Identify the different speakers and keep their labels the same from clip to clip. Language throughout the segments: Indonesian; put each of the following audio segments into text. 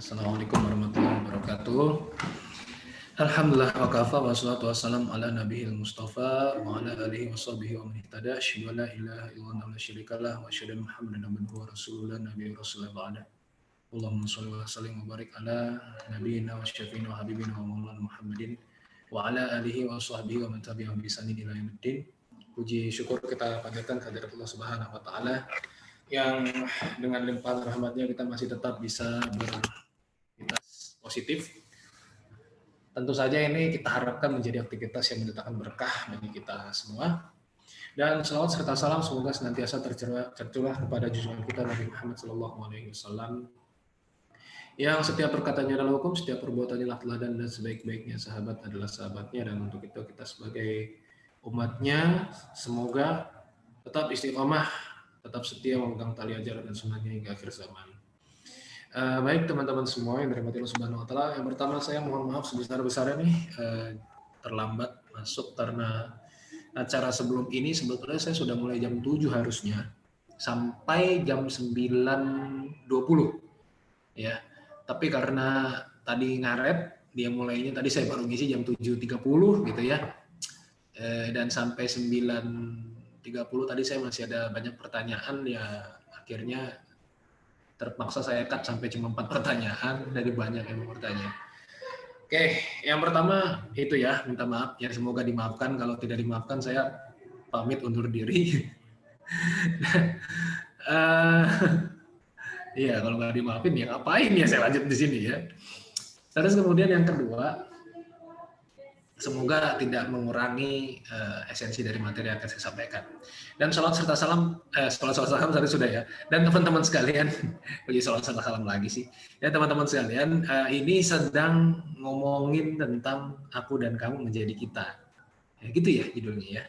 Speaker 1: Assalamualaikum warahmatullahi wabarakatuh. Alhamdulillah wa kafa wa salatu wassalam ala nabiyil mustafa wa ala alihi wa sahbihi wa man ihtada. Asyhadu an la ilaha illallah wa la syarikalah wa asyhadu anna Muhammadan abduhu wa rasuluhu nabiyyu rasulullah ba'da. Allahumma shalli wa sallim wa barik ala nabiyyina wa syafiina wa habibina wa maulana Muhammadin wa ala alihi wa sahbihi wa man tabi'ahum bi ihsanin ila yaumiddin. Puji syukur kita panjatkan kehadirat Allah Subhanahu wa taala yang dengan limpahan rahmatnya kita masih tetap bisa beraktivitas positif. Tentu saja ini kita harapkan menjadi aktivitas yang mendatangkan berkah bagi kita semua. Dan selawat serta salam semoga senantiasa tercurah kepada junjungan kita Nabi Muhammad SAW yang setiap perkataannya adalah hukum, setiap perbuatannya adalah teladan, dan sebaik-baiknya sahabat adalah sahabatnya. Dan untuk itu kita sebagai umatnya semoga tetap istiqomah, tetap setia memegang tali ajaran dan sunnahnya hingga akhir zaman. Baik teman-teman semua yang dirahmati Allah Subhanahu wa taala. Yang pertama saya mohon maaf sebesar-besarnya nih terlambat masuk karena acara sebelum ini sebetulnya saya sudah mulai jam 7 harusnya sampai jam 9.20 ya. Tapi karena tadi ngaret dia mulainya tadi saya baru ngisi jam 7.30 gitu ya. Dan sampai 9.30 tadi saya masih ada banyak pertanyaan ya, akhirnya terpaksa saya cut sampai cuma 4 pertanyaan dari banyak yang mau bertanya. Oke, yang pertama itu ya, minta maaf ya, semoga dimaafkan. Kalau tidak dimaafkan saya pamit undur diri. Iya, kalau nggak dimaafin ya ngapain ya saya lanjut di sini ya. Terus kemudian yang kedua, semoga tidak mengurangi esensi dari materi yang akan saya sampaikan. Dan salam serta salam tadi sudah ya. Dan teman-teman sekalian, puji salam serta salam lagi sih. Ya teman-teman sekalian, ini sedang ngomongin tentang aku dan kamu menjadi kita. Ya, gitu ya judulnya ya.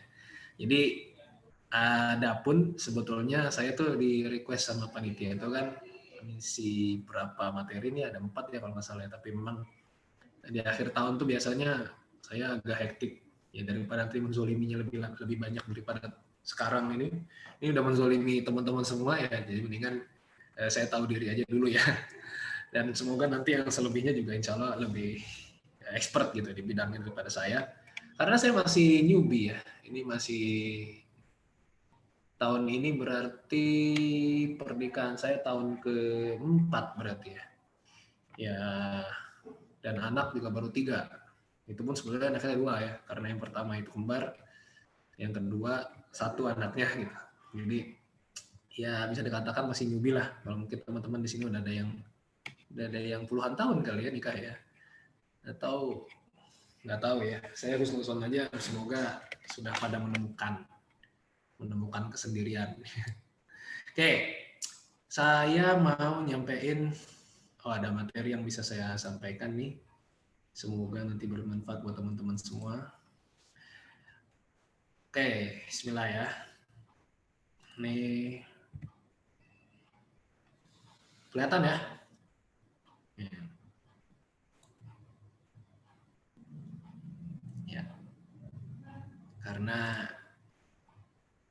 Speaker 1: Jadi adapun sebetulnya saya tuh di request sama panitia itu kan mengisi berapa materi ini, ada 4 ya kalau nggak salah ya. Tapi memang di akhir tahun tuh biasanya saya agak hektik ya, daripada nanti menzoliminya lebih banyak daripada sekarang ini udah menzolimi teman-teman semua ya, jadi mendingan saya tahu diri aja dulu ya. Dan semoga nanti yang selebihnya juga insya Allah lebih expert gitu di bidangnya daripada saya, karena saya masih newbie ya. Ini masih tahun ini berarti pernikahan saya tahun ke-4 berarti ya. Ya, dan anak juga baru 3. Itu pun sebenarnya anaknya 2 ya, karena yang pertama itu kembar, yang kedua 1 anaknya gitu. Jadi ya bisa dikatakan masih newbie lah. Kalau mungkin teman-teman di sini udah ada yang puluhan tahun kali ya nikah ya, atau nggak tahu ya. Saya husnuzon aja, semoga sudah pada menemukan kesendirian. Oke, saya mau nyampein ada materi yang bisa saya sampaikan nih. Semoga nanti bermanfaat buat teman-teman semua. Oke, bismillah ya. Nih, kelihatan ya? Ya. Karena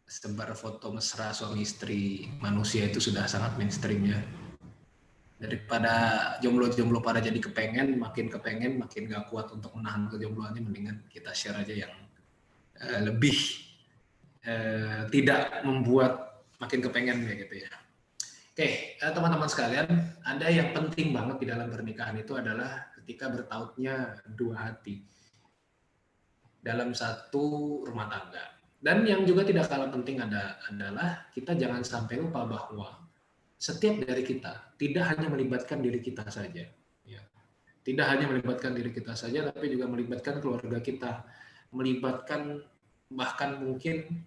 Speaker 1: sebar foto mesra suami istri manusia itu sudah sangat mainstream ya. Daripada jomblo-jomblo pada jadi makin kepengen, makin gak kuat untuk menahan kejombloannya, mendingan kita share aja yang lebih tidak membuat makin kepengen kayak gitu ya. Oke, teman-teman sekalian, ada yang penting banget di dalam pernikahan itu adalah ketika bertautnya 2 hati dalam satu rumah tangga. Dan yang juga tidak kalah penting adalah kita jangan sampai lupa bahwa setiap dari kita tidak hanya melibatkan diri kita saja, ya. Tidak hanya melibatkan diri kita saja, tapi juga melibatkan keluarga kita, melibatkan bahkan mungkin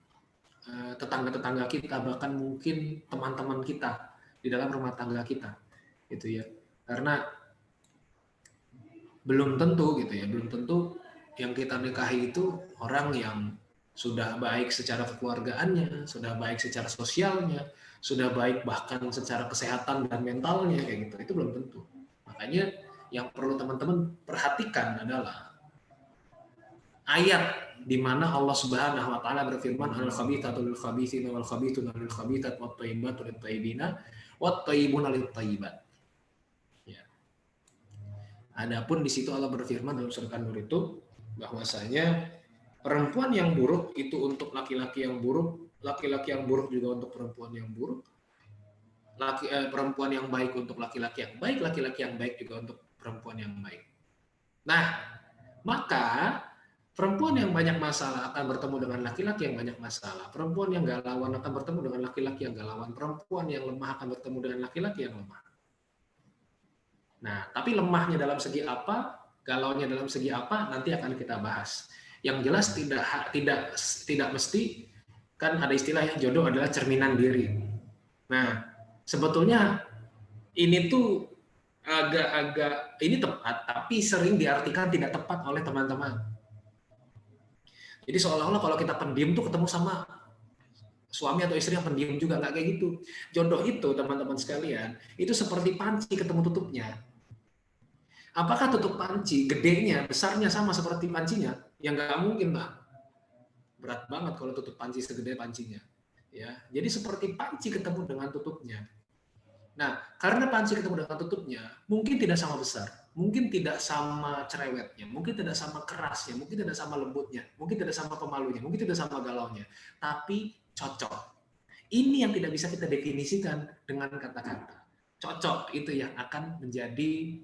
Speaker 1: tetangga-tetangga kita, bahkan mungkin teman-teman kita di dalam rumah tangga kita, gitu ya. Karena belum tentu gitu ya, belum tentu yang kita nikahi itu orang yang sudah baik secara kekeluargaannya, sudah baik secara sosialnya, sudah baik bahkan secara kesehatan dan mentalnya kayak gitu. Itu belum tentu. Makanya yang perlu teman-teman perhatikan adalah ayat di mana Allah Subhanahu wa taala berfirman, al-khabithatu lil-khabithina wal-khabithuna lil-khabithat wat-thayyibatu lit-thayyibina wat-thayyibuna lit-thayyibat. Ya. Adapun di situ Allah berfirman dalam surat An-Nur itu bahwasanya perempuan yang buruk itu untuk laki-laki yang buruk, laki-laki yang buruk juga untuk perempuan yang buruk, perempuan yang baik untuk laki-laki yang baik, laki-laki yang baik juga untuk perempuan yang baik. Nah, maka perempuan yang banyak masalah akan bertemu dengan laki-laki yang banyak masalah. Perempuan yang galauan akan bertemu dengan laki-laki yang galauan. Perempuan yang lemah akan bertemu dengan laki-laki yang lemah. Nah, tapi lemahnya dalam segi apa, galaunya dalam segi apa, nanti akan kita bahas. Yang jelas tidak mesti, kan ada istilah yang jodoh adalah cerminan diri. Nah, sebetulnya ini tuh agak-agak ini tepat, tapi sering diartikan tidak tepat oleh teman-teman. Jadi seolah-olah kalau kita pendiam tuh ketemu sama suami atau istri yang pendiam juga, nggak kayak gitu. Jodoh itu teman-teman sekalian, itu seperti panci ketemu tutupnya. Apakah tutup panci gedenya, besarnya sama seperti pancinya? Ya nggak mungkin, Pak. Berat banget kalau tutup panci segede pancinya. Ya, jadi seperti panci ketemu dengan tutupnya. Nah, karena panci ketemu dengan tutupnya, mungkin tidak sama besar, mungkin tidak sama cerewetnya, mungkin tidak sama kerasnya, mungkin tidak sama lembutnya, mungkin tidak sama pemalunya, mungkin tidak sama galaunya, tapi cocok. Ini yang tidak bisa kita definisikan dengan kata-kata. Cocok itu yang akan menjadi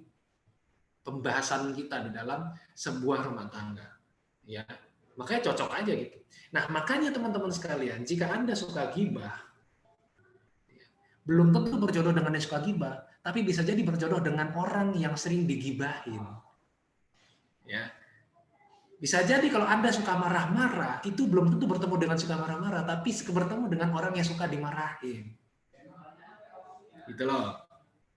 Speaker 1: pembahasan kita di dalam sebuah rumah tangga. Ya, makanya cocok aja gitu. Nah, makanya teman-teman sekalian, jika Anda suka gibah, belum tentu berjodoh dengan yang suka gibah, tapi bisa jadi berjodoh dengan orang yang sering digibahin. Ya. Bisa jadi kalau Anda suka marah-marah, itu belum tentu bertemu dengan suka marah-marah, tapi bertemu dengan orang yang suka dimarahin. Gitu loh.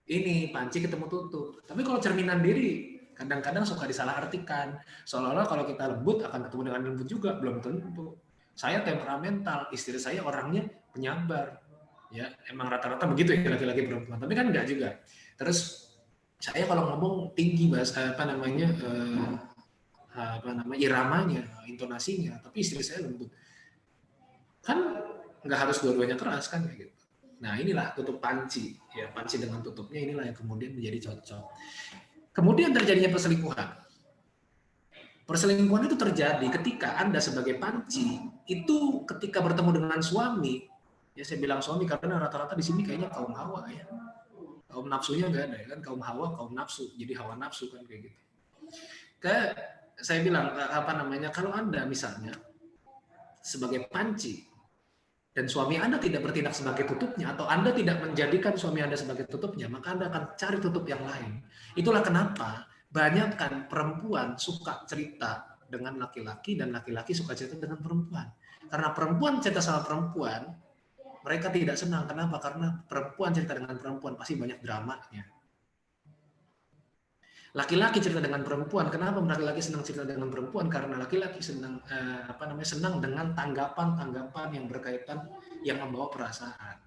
Speaker 1: Ini panci ketemu tutup. Tapi kalau cerminan diri, kadang-kadang suka disalahartikan. Seolah-olah kalau kita lembut akan ketemu dengan lembut juga, belum tentu. Saya temperamental, istri saya orangnya penyabar. Ya, emang rata-rata begitu ya laki-laki perempuan. Tapi kan enggak juga. Terus saya kalau ngomong tinggi bahasa iramanya, intonasinya, tapi istri saya lembut. Kan nggak harus dua-duanya keras kan kayak gitu. Nah, inilah tutup panci, ya panci dengan tutupnya inilah yang kemudian menjadi cocok. Kemudian terjadinya perselingkuhan. Perselingkuhan itu terjadi ketika Anda sebagai panci itu ketika bertemu dengan suami, ya saya bilang suami karena rata-rata di sini kayaknya kaum hawa ya. Kaum nafsunya nggak ada ya kan, kaum hawa, kaum nafsu, jadi hawa nafsu kan kayak gitu. Saya bilang kalau Anda misalnya sebagai panci dan suami Anda tidak bertindak sebagai tutupnya atau Anda tidak menjadikan suami Anda sebagai tutupnya, maka Anda akan cari tutup yang lain. Itulah kenapa banyak kan perempuan suka cerita dengan laki-laki dan laki-laki suka cerita dengan perempuan. Karena perempuan cerita sama perempuan, mereka tidak senang. Kenapa? Karena perempuan cerita dengan perempuan pasti banyak dramanya. Laki-laki cerita dengan perempuan. Kenapa laki-laki senang cerita dengan perempuan? Karena laki-laki senang senang dengan tanggapan-tanggapan yang berkaitan yang membawa perasaan.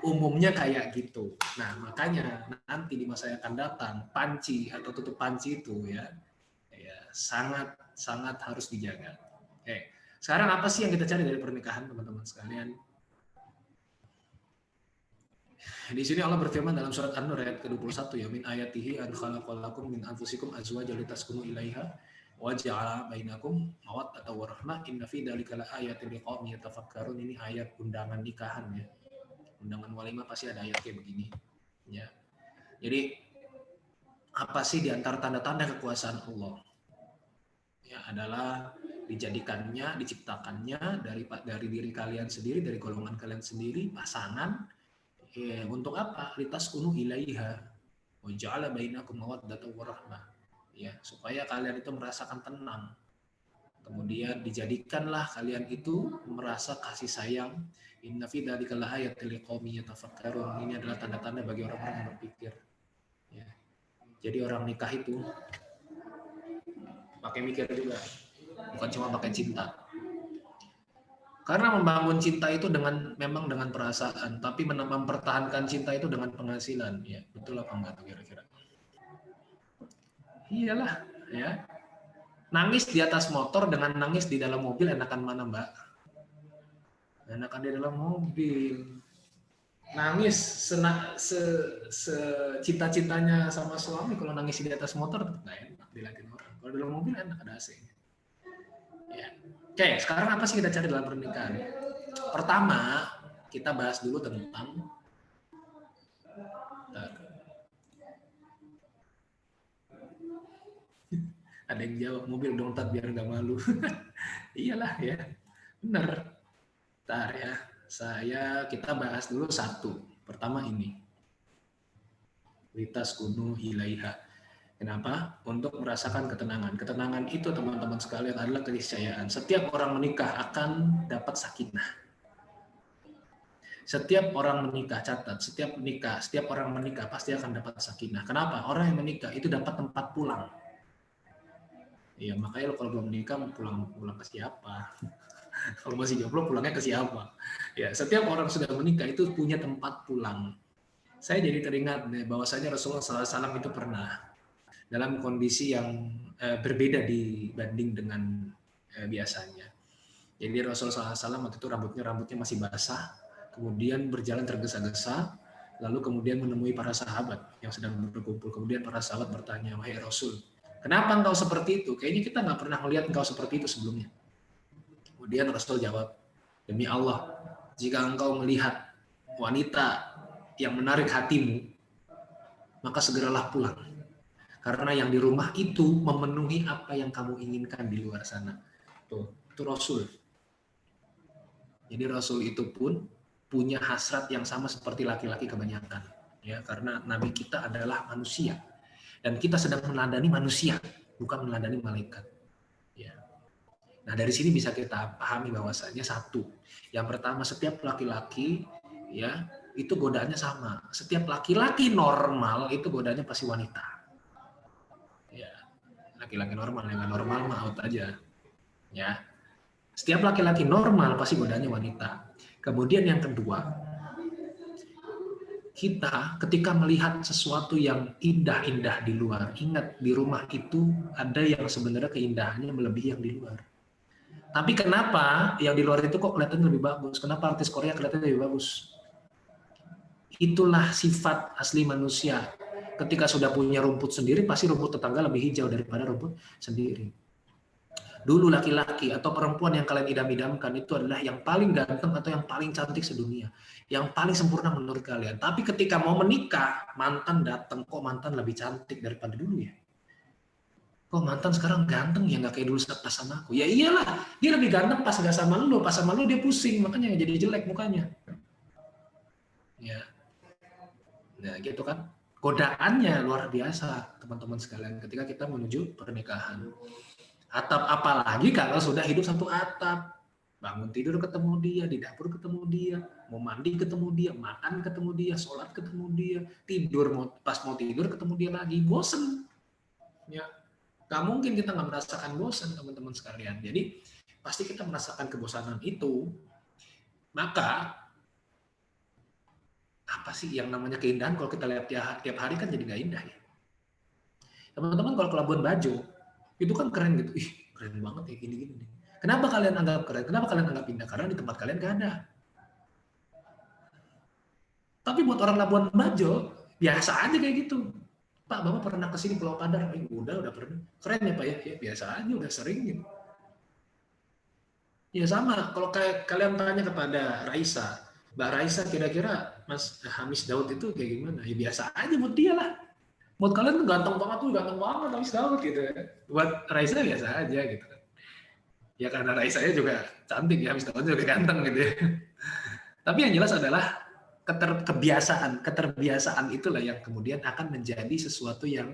Speaker 1: Umumnya kayak gitu. Nah, makanya nanti di masa yang akan datang panci atau tutup panci itu ya sangat harus dijaga. Oke. Sekarang apa sih yang kita cari dari pernikahan, teman-teman sekalian? Di sini Allah berfirman dalam surat An-Nur ayat ke-21 ya, min ayatihi an khalaqalakum min anfusikum azwajan litaskunu ilaiha wa ja'ala bainakum mawaddatan wa rahmah inna fi dzalika laayatin liqaumin yatafakkarun. Ini ayat undangan nikahan ya. Undangan walimah pasti ada ayat kayak begini ya. Jadi apa sih di antara tanda-tanda kekuasaan Allah? Ya adalah dijadikannya, diciptakannya dari diri kalian sendiri, dari golongan kalian sendiri, pasangan. Untuk apa? Litaskunu ilaiha wa ja'ala bainakum mawaddatan wa rahmah. Ya, supaya kalian itu merasakan tenang. Kemudian dijadikanlah kalian itu merasa kasih sayang. Inna fi dzalika laayatil liqaumin yatafakkarun. Ini adalah tanda-tanda bagi orang-orang yang berpikir. Ya. Jadi orang nikah itu pakai mikir juga, bukan cuma pakai cinta. Karena membangun cinta itu memang dengan perasaan, tapi mempertahankan cinta itu dengan penghasilan. Ya, betul apa enggak tuh kira-kira? Iyalah, ya. Nangis di atas motor dengan nangis di dalam mobil enakan mana, Mbak? Enakan di dalam mobil. nangis cita-citanya sama suami, kalau nangis di atas motor tetap nggak enak dilihatin orang. Kalau dalam mobil enak, ada AC-nya. Ya. Oke, sekarang apa sih kita cari dalam pernikahan? Pertama, kita bahas dulu tentang ada yang jawab mobil dong Tat, biar nggak malu. Iyalah ya, bener. Bentar ya, kita bahas dulu satu. Pertama ini, litas kuno ilaiha. Kenapa? Untuk merasakan ketenangan. Ketenangan itu teman-teman sekalian adalah keniscayaan. Setiap orang menikah akan dapat sakinah. Setiap orang menikah, catat, setiap orang menikah pasti akan dapat sakinah. Kenapa? Orang yang menikah itu dapat tempat pulang. Iya, makanya lo kalau belum menikah pulang ke siapa? Kalau masih jomblo pulangnya ke siapa? Ya, setiap orang sudah menikah itu punya tempat pulang. Saya jadi teringat bahwasanya Rasulullah SAW itu pernah dalam kondisi yang berbeda dibanding dengan biasanya. Jadi Rasulullah SAW waktu itu rambutnya masih basah, kemudian berjalan tergesa-gesa, lalu kemudian menemui para sahabat yang sedang berkumpul. Kemudian para sahabat bertanya, wahai Rasul, kenapa engkau seperti itu? Kayaknya kita nggak pernah melihat engkau seperti itu sebelumnya. Kemudian Rasul jawab, demi Allah, jika engkau melihat wanita yang menarik hatimu, maka segeralah pulang. Karena yang di rumah itu memenuhi apa yang kamu inginkan di luar sana. Tuh, itu Rasul. Jadi Rasul itu pun punya hasrat yang sama seperti laki-laki kebanyakan. Ya, karena Nabi kita adalah manusia. Dan kita sedang meneladani manusia, bukan meneladani malaikat. Ya. Nah, dari sini bisa kita pahami bahwasanya satu. Yang pertama, setiap laki-laki ya itu godaannya sama. Setiap laki-laki normal itu godaannya pasti wanita. Ya, laki-laki normal, yang nggak normal mah out aja. Ya, setiap laki-laki normal pasti godaannya wanita. Kemudian yang kedua, kita ketika melihat sesuatu yang indah-indah di luar, ingat di rumah itu ada yang sebenarnya keindahannya melebihi yang di luar. Tapi kenapa yang di luar itu kok kelihatannya lebih bagus? Kenapa artis Korea kelihatannya lebih bagus? Itulah sifat asli manusia. Ketika sudah punya rumput sendiri, pasti rumput tetangga lebih hijau daripada rumput sendiri. Dulu laki-laki atau perempuan yang kalian idam-idamkan itu adalah yang paling ganteng atau yang paling cantik sedunia. Yang paling sempurna menurut kalian. Tapi ketika mau menikah, mantan datang, kok mantan lebih cantik daripada dulu ya? Kok mantan sekarang ganteng ya, nggak kayak dulu pas sama aku? Ya iyalah, dia lebih ganteng pas nggak sama lu. Pas sama lu dia pusing, makanya jadi jelek mukanya. Ya, nah gitu kan. Godaannya luar biasa, teman-teman sekalian, ketika kita menuju pernikahan. Atap apalagi kalau sudah hidup satu atap. Bangun tidur ketemu dia, di dapur ketemu dia, mau mandi ketemu dia, makan ketemu dia, sholat ketemu dia, tidur pas mau tidur ketemu dia lagi, bosen. Ya, gak mungkin kita nggak merasakan bosan, teman-teman sekalian. Jadi pasti kita merasakan kebosanan itu. Maka apa sih yang namanya keindahan kalau kita lihat tiap hari kan jadi nggak indah ya. Teman-teman kalau ke Labuan Bajo itu kan keren gitu, ih keren banget ya gini-gini. Kenapa kalian anggap keren? Kenapa kalian anggap indah? Karena di tempat kalian gak ada. Tapi buat orang Labuan Bajo biasa aja kayak gitu. Pak, Bapak pernah kesini Pulau Padar? Udah pernah. Keren ya Pak ya? Ya biasa aja, udah sering gitu. Ya sama, kalau kayak kalian tanya kepada Raisa, Mbak Raisa kira-kira Mas Hamis Daud itu kayak gimana? Ya biasa aja buat dia lah. Buat kalian ganteng banget Hamis Daud gitu ya. Buat Raisa biasa aja gitu. Ya karena Raisa juga cantik ya, Hamis Daud juga ganteng gitu ya. Tapi yang jelas adalah keterbiasaan itulah yang kemudian akan menjadi sesuatu yang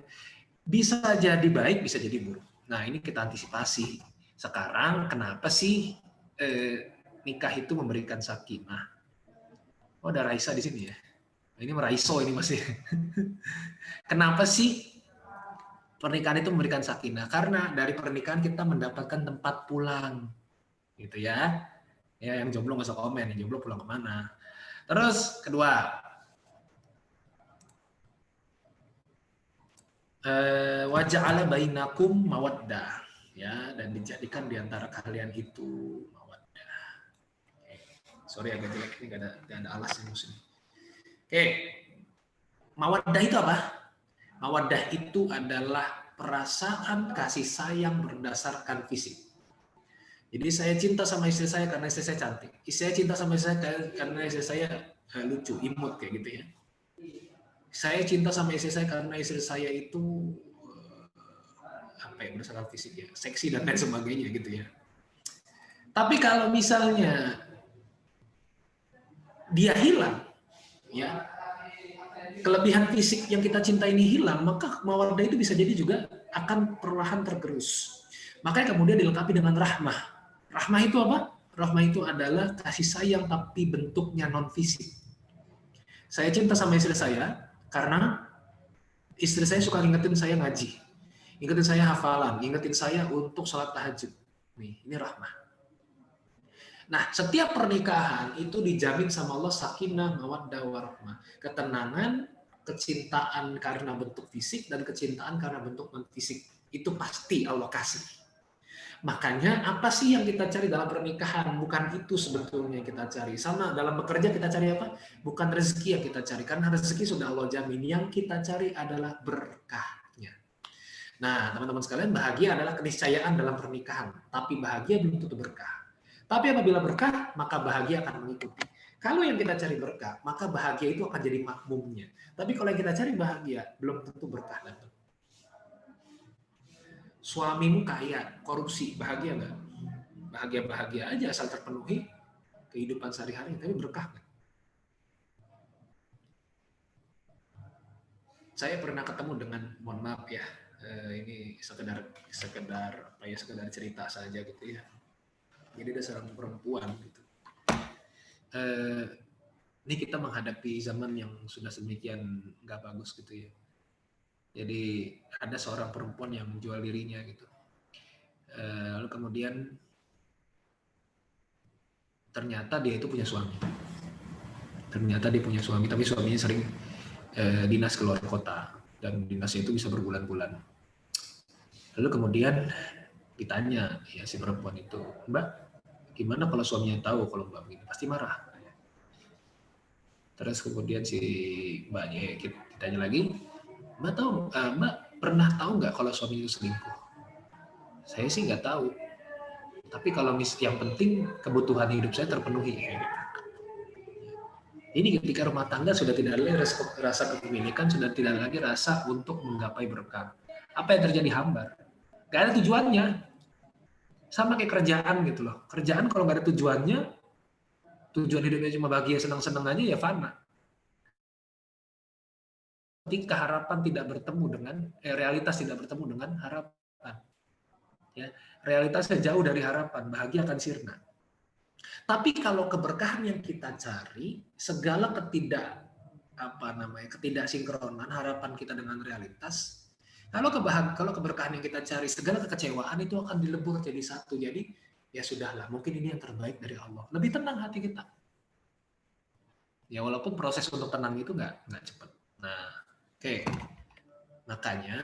Speaker 1: bisa jadi baik, bisa jadi buruk. Nah ini kita antisipasi. Sekarang kenapa sih nikah itu memberikan sakinah? Oh ada Raisa di sini ya. Ini Raiso ini masih. Kenapa sih pernikahan itu memberikan sakinah? Karena dari pernikahan kita mendapatkan tempat pulang, gitu ya. Ya yang jomblo nggak usah komen, yang jomblo pulang kemana? Terus kedua, waja'ala bainakum mawaddah, ya, dan dijadikan di antara kalian itu mawaddah. Sorry agak jelek ini, gak ada alas yang musim. Oke, mawaddah itu apa? Mawaddah itu adalah perasaan kasih sayang berdasarkan fisik. Jadi saya cinta sama istri saya karena istri saya cantik. Saya cinta sama istri saya karena istri saya lucu, imut kayak gitu ya. Saya cinta sama istri saya karena istri saya itu apa ya, berdasarkan fisik ya, seksi dan lain sebagainya gitu ya. Tapi kalau misalnya dia hilang, ya kelebihan fisik yang kita cinta ini hilang, maka mawaddah itu bisa jadi juga akan perlahan tergerus. Makanya kemudian dilengkapi dengan rahmah. Rahmah itu apa? Rahmah itu adalah kasih sayang tapi bentuknya non fisik. Saya cinta sama istri saya karena istri saya suka ngingetin saya ngaji, ingetin saya hafalan, ingetin saya untuk sholat tahajud. Nih, ini rahmah. Nah, setiap pernikahan itu dijamin sama Allah sakinah, mawaddah, warahmah. Ketenangan, kecintaan karena bentuk fisik, dan kecintaan karena bentuk non-fisik. Itu pasti Allah kasih. Makanya apa sih yang kita cari dalam pernikahan? Bukan itu sebetulnya yang kita cari. Sama dalam bekerja kita cari apa? Bukan rezeki yang kita cari. Karena rezeki sudah Allah jamin. Yang kita cari adalah berkahnya. Nah, teman-teman sekalian, bahagia adalah keniscayaan dalam pernikahan. Tapi bahagia belum tentu berkah. Tapi apabila berkah, maka bahagia akan mengikuti. Kalau yang kita cari berkah, maka bahagia itu akan jadi makmumnya. Tapi kalau yang kita cari bahagia, belum tentu berkah datang. Suamimu kaya, korupsi, bahagia nggak? Bahagia-bahagia aja asal terpenuhi kehidupan sehari-hari, tapi berkah nggak? Saya pernah ketemu dengan, mohon maaf ya, ini sekedar apa ya, sekedar cerita saja gitu ya. Jadi ada seorang perempuan gitu. Ini kita menghadapi zaman yang sudah sedemikian nggak bagus gitu ya. Jadi ada seorang perempuan yang menjual dirinya gitu. Lalu kemudian ternyata dia itu punya suami. Ternyata dia punya suami, tapi suaminya sering dinas keluar kota dan dinasnya itu bisa berbulan-bulan. Lalu kemudian ditanya ya si perempuan itu, Mbak, gimana kalau suaminya tahu kalau Mbak begini? Pasti marah. Terus kemudian si Mbaknya ditanya lagi, Mbak pernah tahu nggak kalau suami itu selingkuh? Saya sih nggak tahu. Tapi kalau yang penting kebutuhan hidup saya terpenuhi. Ini ketika rumah tangga sudah tidak lagi rasa kepemilikan, sudah tidak lagi rasa untuk menggapai berkah. Apa yang terjadi? Hambar. Gak ada tujuannya. Sama kayak kerjaan gitu loh. Kerjaan kalau nggak ada tujuannya, tujuan hidupnya cuma bahagia senang-senang aja ya fana. Ketika harapan tidak bertemu dengan realitas tidak bertemu dengan harapan, ya realitasnya jauh dari harapan, bahagia akan sirna. Tapi kalau keberkahan yang kita cari, segala ketidaksinkronan harapan kita dengan realitas, kalau keberkahan yang kita cari, segala kekecewaan itu akan dilebur jadi satu. Jadi ya sudahlah, mungkin ini yang terbaik dari Allah. Lebih tenang hati kita. Ya walaupun proses untuk tenang itu nggak cepat. Nah, oke. Makanya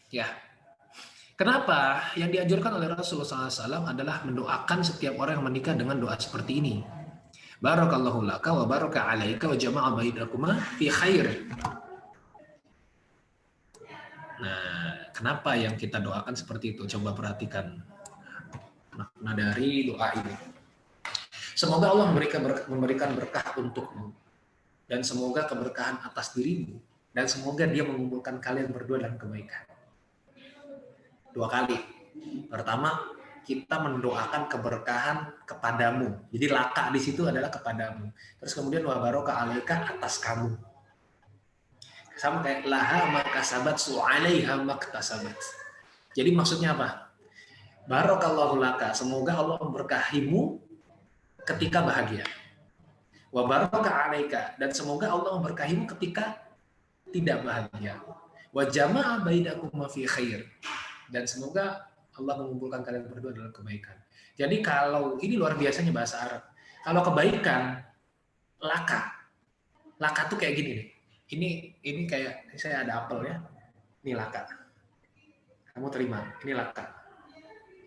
Speaker 1: ya, kenapa yang dianjurkan oleh Rasulullah SAW adalah mendoakan setiap orang yang menikah dengan doa seperti ini. Barakallahu laka wa baraka alaika wa jama'a bainakuma fi khair. Nah, kenapa yang kita doakan seperti itu? Coba perhatikan makna dari doa ini. Semoga Allah memberikan berkah untukmu, dan semoga keberkahan atas dirimu, dan semoga Dia mengumpulkan kalian berdua dalam kebaikan. 2 kali. Pertama, kita mendoakan keberkahan kepadamu. Jadi laka di situ adalah kepadamu. Terus kemudian wa baraka alaika atas kamu. Sama kayak laha makasabat su'alaiha maktasabat. Jadi maksudnya apa? Barakallahu laka, semoga Allah memberkahimu ketika bahagia. Wa baraka alaika, dan semoga Allah memberkahimu ketika tidak bahagia. Wa jama'a bainakum fi khair, dan semoga Allah mengumpulkan kalian berdua dalam kebaikan. Jadi kalau ini luar biasanya bahasa Arab. Kalau kebaikan, laka. Laka tuh kayak gini nih. Ini kayak saya ada apel ya. Ini laka. Kamu terima, ini laka.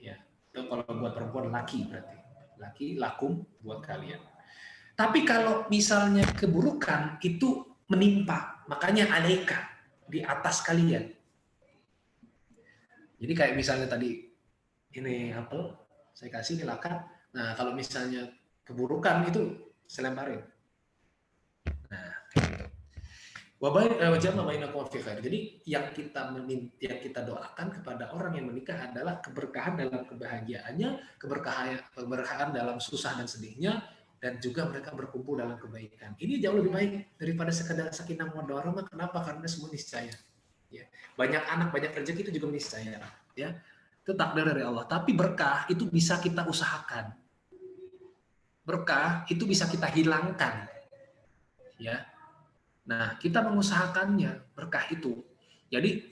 Speaker 1: Ya. Itu kalau buat perempuan laki berarti. Laki lakum buat kalian. Tapi kalau misalnya keburukan itu menimpa, makanya alaika di atas kalian. Jadi kayak misalnya tadi ini apel, saya kasih ini lakat. Nah, kalau misalnya keburukan itu saya lemparin. Nah, gitu. Jadi yang kita doakan kepada orang yang menikah adalah keberkahan dalam kebahagiaannya, keberkahan dalam susah dan sedihnya, dan juga mereka berkumpul dalam kebaikan. Ini jauh lebih baik daripada sekedar sakinah mawaddah warahmah. Kenapa? Karena semua niscaya. Ya. Banyak anak, banyak rezeki itu juga niscaya. Ya. Itu takdir dari Allah. Tapi berkah itu bisa kita usahakan. Berkah itu bisa kita hilangkan. Ya. Nah, kita mengusahakannya berkah itu. Jadi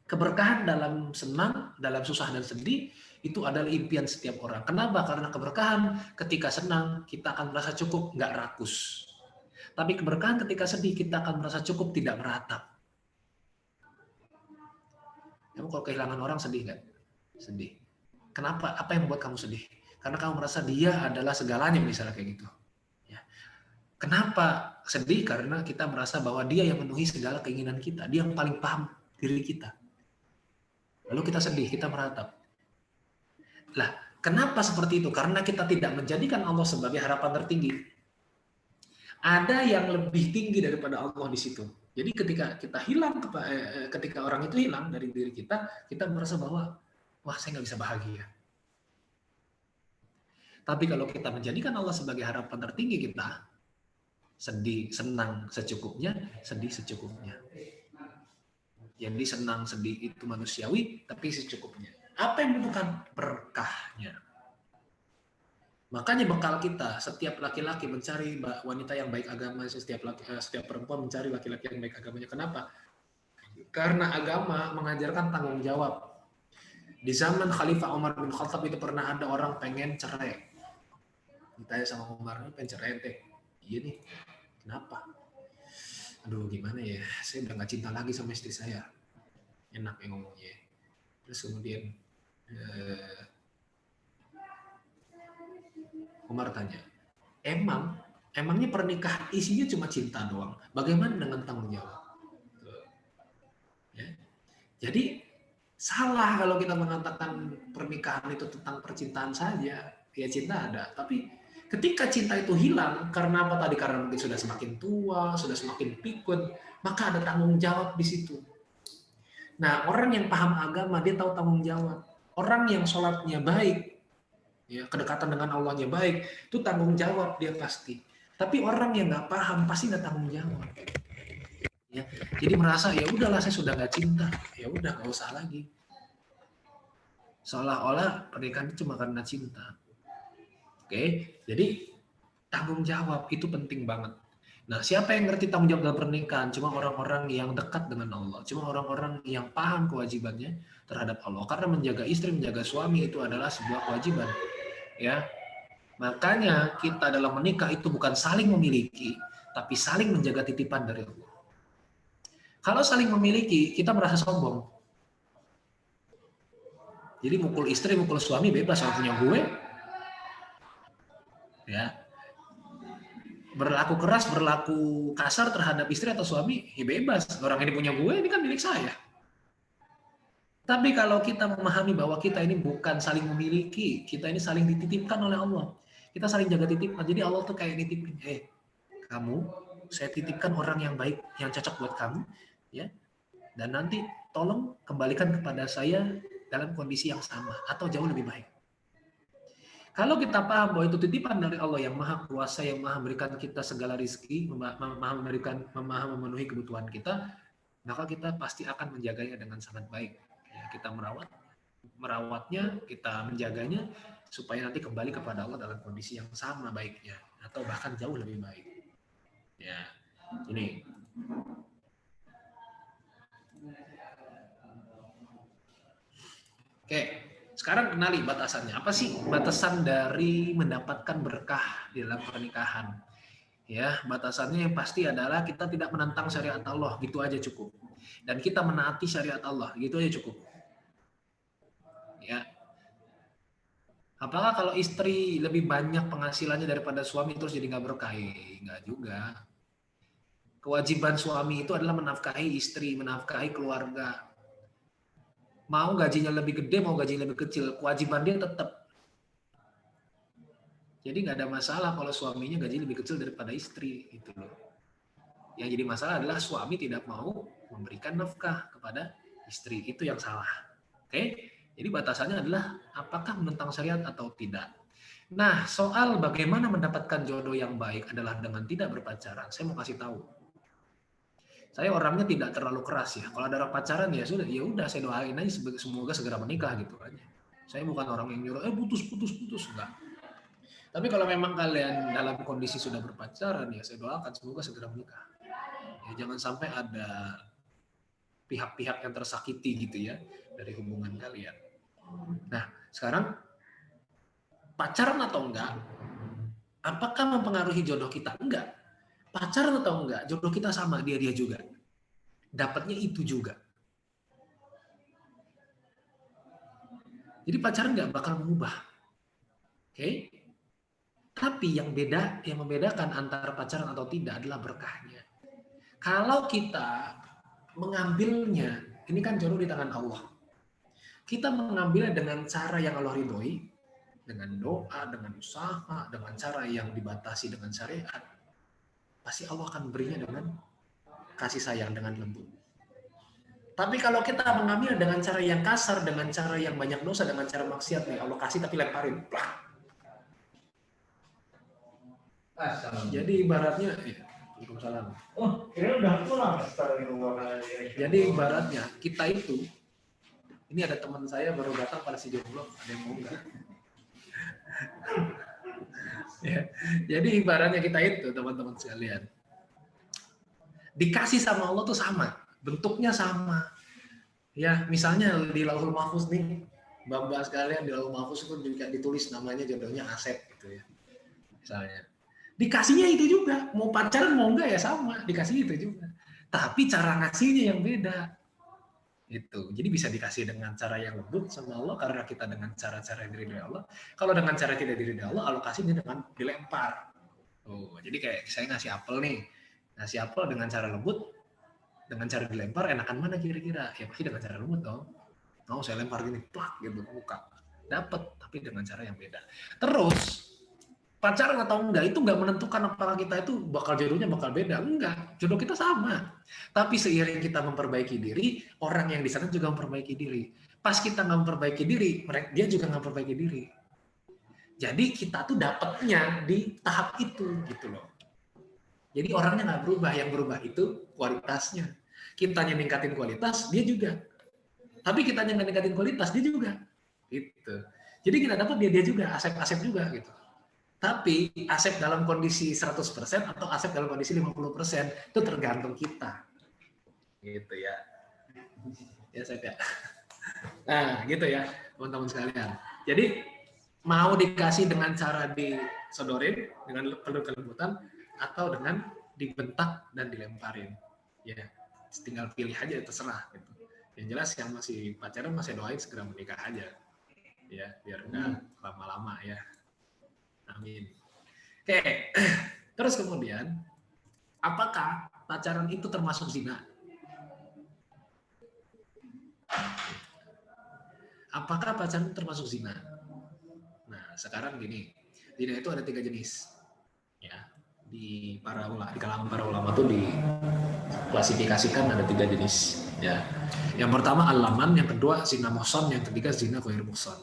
Speaker 1: keberkahan dalam senang, dalam susah dan sedih itu adalah impian setiap orang. Kenapa? Karena keberkahan ketika senang kita akan merasa cukup, nggak rakus. Tapi keberkahan ketika sedih kita akan merasa cukup, tidak meratap. Kamu kalau kehilangan orang sedih nggak? Sedih. Kenapa? Apa yang membuat kamu sedih? Karena kamu merasa dia adalah segalanya, misalnya kayak gitu. Kenapa sedih? Karena kita merasa bahwa dia yang memenuhi segala keinginan kita. Dia yang paling paham diri kita. Lalu kita sedih, kita meratap. Lah, kenapa seperti itu? Karena kita tidak menjadikan Allah sebagai harapan tertinggi. Ada yang lebih tinggi daripada Allah di situ. Jadi ketika kita hilang, ketika orang itu hilang dari diri kita, kita merasa bahwa, wah saya nggak bisa bahagia. Tapi kalau kita menjadikan Allah sebagai harapan tertinggi kita, sedih, senang secukupnya, sedih secukupnya. Jadi senang, sedih itu manusiawi, tapi secukupnya. Apa yang membutuhkan? Berkahnya. Makanya bekal kita, setiap laki-laki mencari wanita yang baik agama, setiap perempuan mencari laki-laki yang baik agamanya. Kenapa? Karena agama mengajarkan tanggung jawab. Di zaman Khalifah Umar bin Khattab itu pernah ada orang pengen cerai. Ditanya sama Umar, pengen cerai ente? Iya nih. Kenapa? Aduh gimana ya, saya udah gak cinta lagi sama istri saya. Enak ya ngomongnya. Terus kemudian Umar tanya, emangnya pernikahan isinya cuma cinta doang? Bagaimana dengan tanggung jawab? Ya. Jadi salah kalau kita mengatakan pernikahan itu tentang percintaan saja. Ya cinta ada, tapi ketika cinta itu hilang, karena apa tadi? Karena mungkin sudah semakin tua, sudah semakin pikun, maka ada tanggung jawab di situ. Nah, orang yang paham agama, dia tahu tanggung jawab. Orang yang sholatnya baik, ya, kedekatan dengan Allahnya baik, itu tanggung jawab dia pasti. Tapi orang yang nggak paham, pasti nggak tanggung jawab. Ya, jadi merasa, ya udahlah saya sudah nggak cinta, ya udah nggak usah lagi. Seolah-olah pernikahan itu cuma karena cinta. Oke, jadi tanggung jawab itu penting banget. Nah, siapa yang ngerti tanggung jawab dalam pernikahan? Cuma orang-orang yang dekat dengan Allah. Cuma orang-orang yang paham kewajibannya terhadap Allah. Karena menjaga istri, menjaga suami itu adalah sebuah kewajiban. Ya, makanya kita dalam menikah itu bukan saling memiliki, tapi saling menjaga titipan dari Allah. Kalau saling memiliki, kita merasa sombong. Jadi mukul istri, mukul suami bebas, kalau punya gue. Ya, berlaku keras, berlaku kasar terhadap istri atau suami, ya bebas. Orang ini punya gue, ini kan milik saya. Tapi kalau kita memahami bahwa kita ini bukan saling memiliki, kita ini saling dititipkan oleh Allah. Kita saling jaga titipan. Jadi Allah tuh kayak nitipin, kamu, saya titipkan orang yang baik, yang cocok buat kamu, ya. Dan nanti tolong kembalikan kepada saya dalam kondisi yang sama atau jauh lebih baik. Kalau kita paham bahwa itu titipan dari Allah yang maha kuasa, yang maha memberikan kita segala rizki, maha memenuhi kebutuhan kita, maka kita pasti akan menjaganya dengan sangat baik. Ya, kita merawatnya, kita menjaganya, supaya nanti kembali kepada Allah dalam kondisi yang sama baiknya, atau bahkan jauh lebih baik. Ya, ini. Oke. Sekarang kenali batasannya. Apa sih batasan dari mendapatkan berkah di dalam pernikahan? Ya, batasannya yang pasti adalah kita tidak menentang syariat Allah, gitu aja cukup. Dan kita menaati syariat Allah, gitu aja cukup. Ya. Apakah kalau istri lebih banyak penghasilannya daripada suami terus jadi nggak berkah? Nggak juga. Kewajiban suami itu adalah menafkahi istri, menafkahi keluarga. Mau gajinya lebih gede, mau gajinya lebih kecil, kewajiban dia tetap. Jadi nggak ada masalah kalau suaminya gaji lebih kecil daripada istri, gitu loh. Yang jadi masalah adalah suami tidak mau memberikan nafkah kepada istri, itu yang salah. Oke? Jadi batasannya adalah apakah menentang syariat atau tidak. Nah, soal bagaimana mendapatkan jodoh yang baik adalah dengan tidak berpacaran. Saya mau kasih tahu. Saya orangnya tidak terlalu keras ya. Kalau ada orang pacaran ya sudah, ya udah saya doain aja semoga segera menikah gitu aja. Saya bukan orang yang nyuruh putus enggak. Tapi kalau memang kalian dalam kondisi sudah berpacaran ya saya doakan semoga segera menikah. Ya jangan sampai ada pihak-pihak yang tersakiti gitu ya dari hubungan kalian. Nah, sekarang pacaran atau enggak? Apakah mempengaruhi jodoh kita? Enggak. Pacaran atau enggak? Jodoh kita sama dia juga. Dapatnya itu juga. Jadi pacaran nggak bakal mengubah. Oke? Tapi yang membedakan antara pacaran atau tidak adalah berkahnya. Kalau kita mengambilnya, ini kan jodoh di tangan Allah. Kita mengambilnya dengan cara yang Allah ridhoi, dengan doa, dengan usaha, dengan cara yang dibatasi dengan syariat, pasti Allah akan berinya dengan kasih sayang, dengan lembut. Tapi kalau kita mengambil dengan cara yang kasar, dengan cara yang banyak dosa, dengan cara maksiat, nih Allah kasih tapi lemparin. Jadi ibaratnya, Waalaikumsalam.
Speaker 2: Oh, ini udah pulang sekarang.
Speaker 1: Jadi ibaratnya kita itu, ini ada teman saya baru datang pada si jomblo, ada yang mau nggak? Ya, jadi ibaratnya kita itu teman-teman sekalian, dikasih sama Allah tuh sama, bentuknya sama. Ya, misalnya di Lauhul Mahfuz nih, Mbak sekalian di Lauhul Mahfuz itu juga ditulis namanya jodohnya Asep gitu ya. Misalnya. Dikasihnya itu juga, mau pacaran mau enggak ya sama, dikasih itu juga. Tapi cara ngasihnya yang beda. Itu. Jadi bisa dikasih dengan cara yang lembut sama Allah karena kita dengan cara-cara yang diridhoi Allah. Kalau dengan cara tidak diridhoi Allah, Allah kasihnya dengan dilempar. Oh, jadi kayak saya ngasih apel nih. Ngasih apel dengan cara lembut, dengan cara dilempar enakan mana kira-kira? Ya pasti dengan cara lembut dong. Mau saya lempar gini, plak gitu muka. Dapat, tapi dengan cara yang beda. Terus pacaran atau enggak itu enggak menentukan apakah kita itu jodohnya bakal beda. Enggak, jodoh kita sama. Tapi seiring kita memperbaiki diri, orang yang di sana juga memperbaiki diri. Pas kita nggak memperbaiki diri, dia juga nggak memperbaiki diri. Jadi kita tuh dapatnya di tahap itu gitu loh. Jadi orangnya nggak berubah, yang berubah itu kualitasnya. Kitanya ningkatin kualitas, dia juga. Tapi kitanya nggak ningkatin kualitas, dia juga. Gitu. Jadi kita dapat dia juga, Asep juga gitu. Tapi Asep dalam kondisi 100% atau Asep dalam kondisi 50% itu tergantung kita. Gitu ya. Ya Asep ya. Nah, gitu ya, teman-teman sekalian. Jadi mau dikasih dengan cara disodorin dengan penuh kelembutan atau dengan dibentak dan dilemparin. Ya, tinggal pilih aja, terserah gitu. Yang jelas yang masih pacaran masih doain segera menikah aja. Ya, biar enggak lama-lama ya. Amin. Oke, terus kemudian, apakah pacaran itu termasuk zina? Apakah pacaran termasuk zina? Nah, sekarang gini, zina itu ada 3 jenis. Ya, di kalangan para ulama tuh diklasifikasikan ada 3 jenis. Ya, yang pertama al-laman, yang kedua zina muhsan, yang ketiga zina ghair muhsan.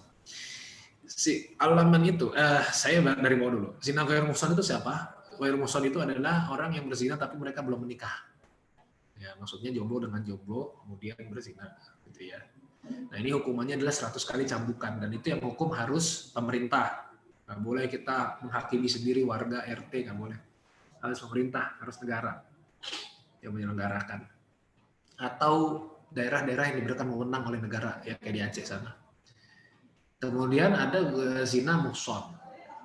Speaker 1: Si al-laman itu, saya dari bawah dulu. Zina ghair muhsan itu siapa? Ghair muhsan itu adalah orang yang berzina tapi mereka belum menikah. Ya, maksudnya jomblo dengan jomblo kemudian berzina gitu ya. Nah, ini hukumannya adalah 100 kali cambukan dan itu yang hukum harus pemerintah. Nggak boleh kita menghakimi sendiri warga RT, nggak boleh. Harus pemerintah, harus negara yang menyelenggarakan. Atau daerah-daerah yang diberikan wewenang oleh negara, ya kayak di Aceh sana. Kemudian ada zina muhsan.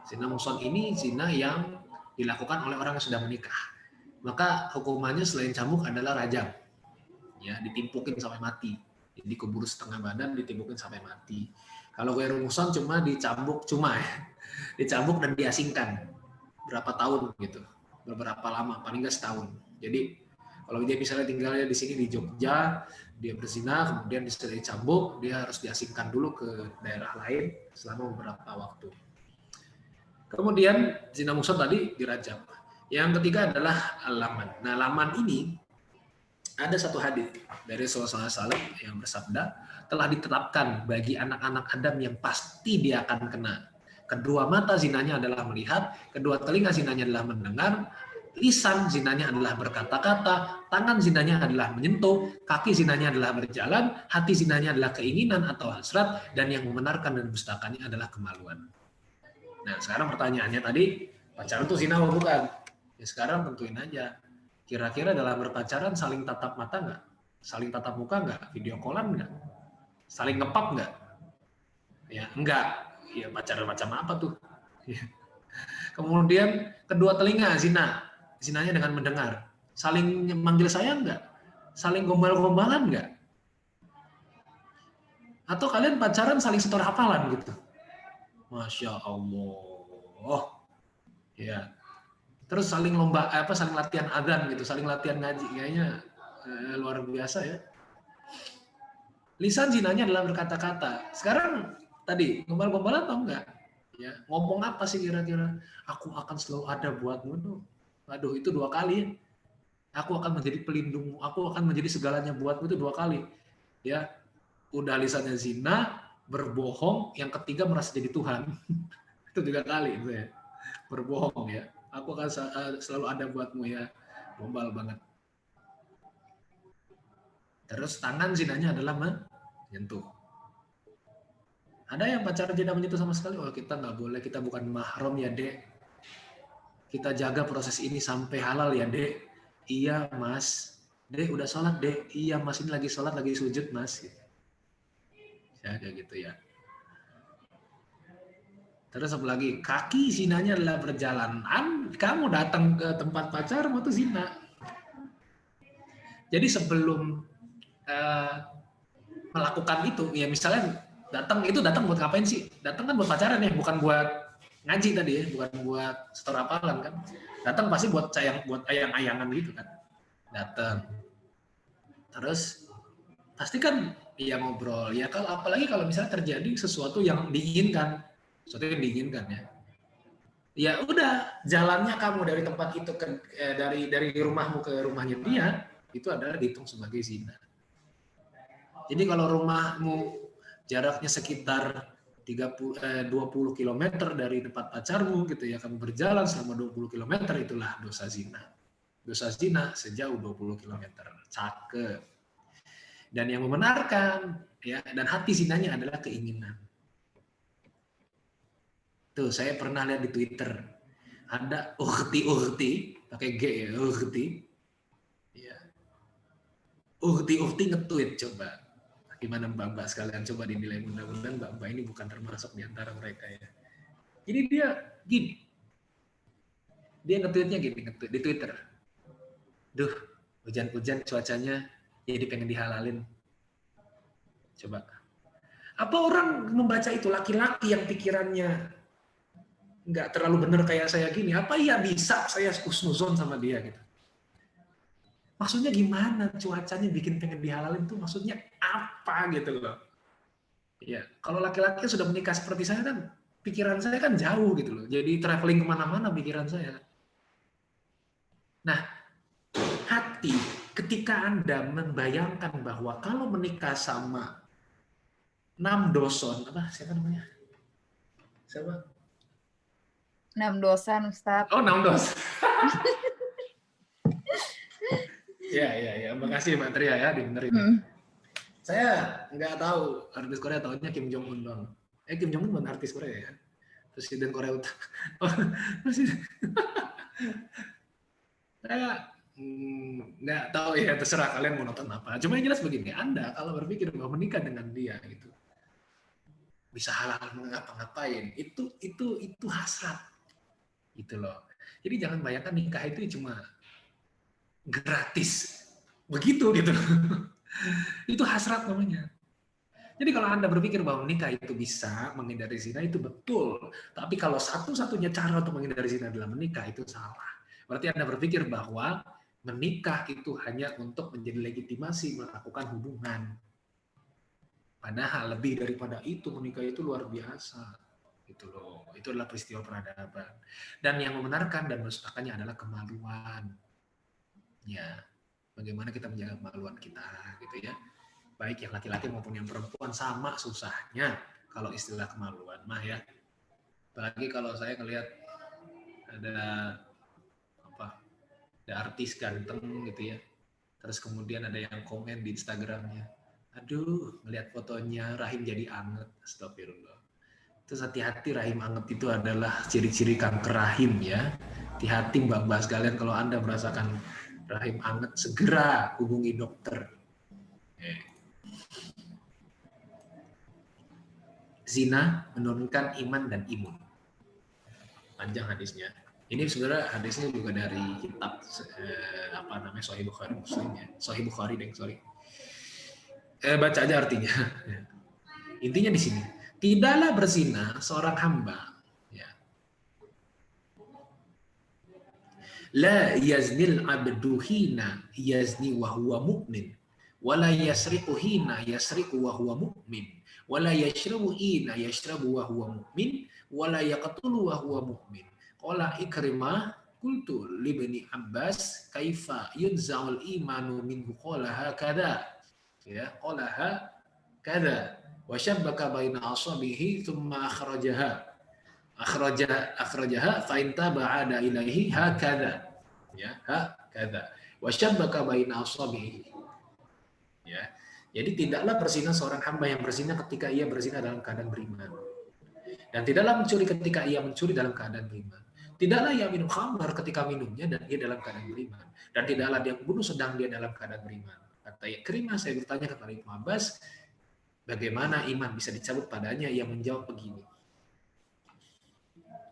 Speaker 1: Zina muhsan ini zina yang dilakukan oleh orang yang sudah menikah. Maka hukumannya selain cambuk adalah rajam. Ya, ditimpukin sampai mati. Jadi kubur setengah badan, ditimpukin sampai mati. Kalau ghairu muhsan cuma dicambuk dicambuk dan diasingkan berapa tahun gitu, beberapa lama, paling nggak setahun. Jadi kalau dia misalnya tinggalnya di sini di Jogja, dia berzina, kemudian dicambuk, dia harus diasingkan dulu ke daerah lain selama beberapa waktu. Kemudian zina muhsan tadi dirajam. Yang ketiga adalah laman. Nah, laman ini ada satu hadis dari Rasulullah SAW yang bersabda, telah ditetapkan bagi anak-anak Adam yang pasti dia akan kena. Kedua mata zinanya adalah melihat, kedua telinga zinanya adalah mendengar, lisan zinanya adalah berkata-kata, tangan zinanya adalah menyentuh, kaki zinanya adalah berjalan, hati zinanya adalah keinginan atau hasrat, dan yang membenarkan dan mendustakannya adalah kemaluan. Nah, sekarang pertanyaannya tadi, pacaran itu zina atau bukan? Ya sekarang tentuin aja. Kira-kira dalam berpacaran saling tatap mata nggak? Saling tatap muka nggak? Video callan nggak? Saling ngepap nggak? Ya enggak. Ya pacaran macam apa tuh? Kemudian kedua telinga zina. Zinanya dengan mendengar. Saling manggil sayang nggak? Saling gombal-gombalan nggak? Atau kalian pacaran saling setor hafalan gitu? Masya Allah. Ya. Terus saling saling latihan adzan gitu, saling latihan ngaji, kayaknya luar biasa ya. Lisan zinanya adalah berkata-kata. Sekarang tadi gombal-gombalan atau enggak? Ya, ngomong apa sih kira-kira? Aku akan selalu ada buatmu tuh. Aduh, itu 2 kali. Aku akan menjadi pelindungmu, aku akan menjadi segalanya buatmu, itu 2 kali. Ya, udah lisannya zina, berbohong, yang ketiga merasa jadi Tuhan. Itu 3 kali itu ya. Berbohong ya. Aku akan selalu ada buatmu ya. Gombal banget. Terus tangan zinanya adalah menyentuh. Ada yang pacaran tidak menyentuh sama sekali? Oh, kita nggak boleh, kita bukan mahram ya, Dek. Kita jaga proses ini sampai halal ya, Dek. Iya, Mas. Dek, udah sholat, Dek. Iya, Mas, ini lagi sholat, lagi sujud, Mas. Ya, kayak gitu ya. Terus apa lagi? Kaki zinanya adalah perjalanan. Kamu datang ke tempat pacarmu itu zina. Jadi sebelum melakukan itu, ya misalnya datang buat ngapain sih? Datang kan buat pacaran ya, bukan buat ngaji tadi ya, bukan buat setor hafalan kan. Datang pasti buat ayang-ayangan gitu kan. Datang. Terus pasti kan ya ngobrol ya, kalau apalagi kalau misalnya terjadi sesuatu yang diinginkan ya. Ya udah, jalannya kamu dari tempat itu dari rumahmu ke rumahnya dia, itu adalah dihitung sebagai zina. Jadi kalau rumahmu jaraknya sekitar 20 km dari tempat pacarmu gitu ya, kamu berjalan selama 20 km, itulah dosa zina. Dosa zina sejauh 20 km. Cakep. Dan yang membenarkan ya, dan hati zinanya adalah keinginan. Tuh, saya pernah lihat di Twitter. Ada uhti pakai G ya, uhti. Ya. Uhti nge-tweet coba. Gimana mbak-mbak sekalian, coba dinilai, mudah-mudahan mbak-mbak ini bukan termasuk di antara mereka ya. Jadi dia gini. Dia nge-tweetnya gini, nge-tweet di Twitter. Duh, hujan-hujan cuacanya jadi pengen dihalalin. Coba. Apa orang membaca itu laki-laki yang pikirannya nggak terlalu benar kayak saya gini, apa iya bisa saya husnuzon sama dia gitu? Maksudnya gimana cuacanya bikin pengen dihalalin tuh, maksudnya apa gitu loh? Ya, kalau laki-laki sudah menikah seperti saya kan, pikiran saya kan jauh gitu loh. Jadi traveling kemana-mana pikiran saya. Nah, hati ketika Anda membayangkan bahwa kalau menikah sama Namdoson, apa siapa namanya? Siapa?
Speaker 3: Namdosan, Ustadz.
Speaker 1: Oh, Namdos. Ya. Makasih Mbak Tria ya, dibenerin. Saya nggak tahu artis Korea, tahunya Kim Jong Un dong. Kim Jong Un bukan artis Korea ya? Presiden Korea Utara. Oh, presiden. Saya nggak tahu ya, terserah kalian mau nonton apa. Cuma yang jelas begini, Anda kalau berpikir bahwa menikah dengan dia gitu, bisa halal ngapa-ngapain, itu hasrat. Gitu loh. Jadi jangan bayangkan nikah itu cuma gratis. Begitu gitu. Itu hasrat namanya. Jadi kalau Anda berpikir bahwa menikah itu bisa menghindari zina, itu betul. Tapi kalau satu-satunya cara untuk menghindari zina adalah menikah, itu salah. Berarti Anda berpikir bahwa menikah itu hanya untuk menjadi legitimasi melakukan hubungan. Padahal lebih daripada itu, menikah itu luar biasa. Itu loh, itu adalah peristiwa peradaban. Dan yang membenarkan dan menstakannya adalah kemaluan. Ya, bagaimana kita menjaga kemaluan kita, gitu ya. Baik yang laki-laki maupun yang perempuan sama susahnya kalau istilah kemaluan mah ya. Apalagi kalau saya ngelihat ada apa, ada artis ganteng gitu ya. Terus kemudian ada yang komen di Instagramnya, aduh ngelihat fotonya rahim jadi anget, astagfirullah. Terus hati-hati, rahim anget itu adalah ciri-ciri kanker rahim ya. Hati-hati mbak-mbak sekalian, kalau Anda merasakan rahim anget segera hubungi dokter. Zina menurunkan iman dan imun. Panjang hadisnya. Ini sebenarnya hadisnya juga dari kitab Sahih Bukhari Muslim ya. Sahih Bukhari sorry. Baca aja artinya. Intinya di sini, tidaklah berzina seorang hamba ya. La yaznil abdu hina yazni wa huwa mu'min wala yasriqu hina yasriqu wa huwa mu'min wala yashrabu hina yashrabu wa huwa mu'min wala yaqtulu wa huwa mu'min. Qala Ikrimah qultu li ibni Abbas kaifa yunza'ul imanu minhu qala hakadha ya qala hakadha wa shabbaka baina asabihi thumma akhrajaha fa in taba'ada ilaihi hakadha ya hakadha wa shabbaka baina asabihi ya. Jadi tidaklah berzina seorang hamba yang berzina ketika ia berzina dalam keadaan beriman, dan tidaklah mencuri ketika ia mencuri dalam keadaan beriman. Tidaklah ia minum khamar ketika minumnya dan ia dalam keadaan beriman, dan tidaklah dia membunuh sedang dia dalam keadaan beriman. Kata Ikrimah, saya bertanya kepada Ibnu Abbas, bagaimana iman bisa dicabut padanya? Ia menjawab begini.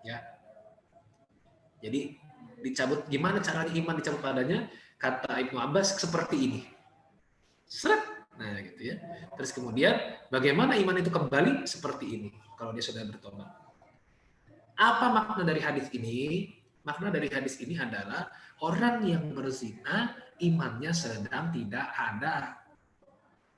Speaker 1: Ya. Jadi dicabut, gimana caranya iman dicabut padanya? Kata Ibnu Abbas seperti ini. Seret. Nah, gitu ya. Terus kemudian bagaimana iman itu kembali? Seperti ini kalau dia sudah bertobat. Apa makna dari hadis ini? Makna dari hadis ini adalah orang yang berzina imannya sedang tidak ada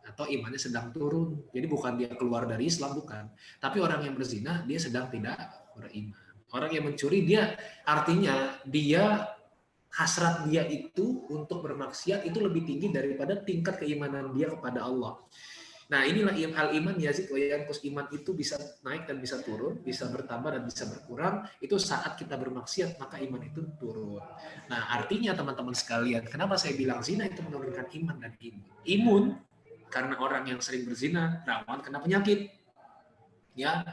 Speaker 1: atau imannya sedang turun. Jadi bukan dia keluar dari Islam, bukan. Tapi orang yang berzina dia sedang tidak beriman. Orang yang mencuri dia artinya dia hasrat dia itu untuk bermaksiat itu lebih tinggi daripada tingkat keimanan dia kepada Allah. Nah, inilah hal iman yazid wa yanqus. Iman itu bisa naik dan bisa turun, bisa bertambah dan bisa berkurang. Itu saat kita bermaksiat maka iman itu turun. Nah, artinya teman-teman sekalian, kenapa saya bilang zina itu menurunkan iman dan imun? Imun karena orang yang sering berzina rawan kena penyakit. Ya,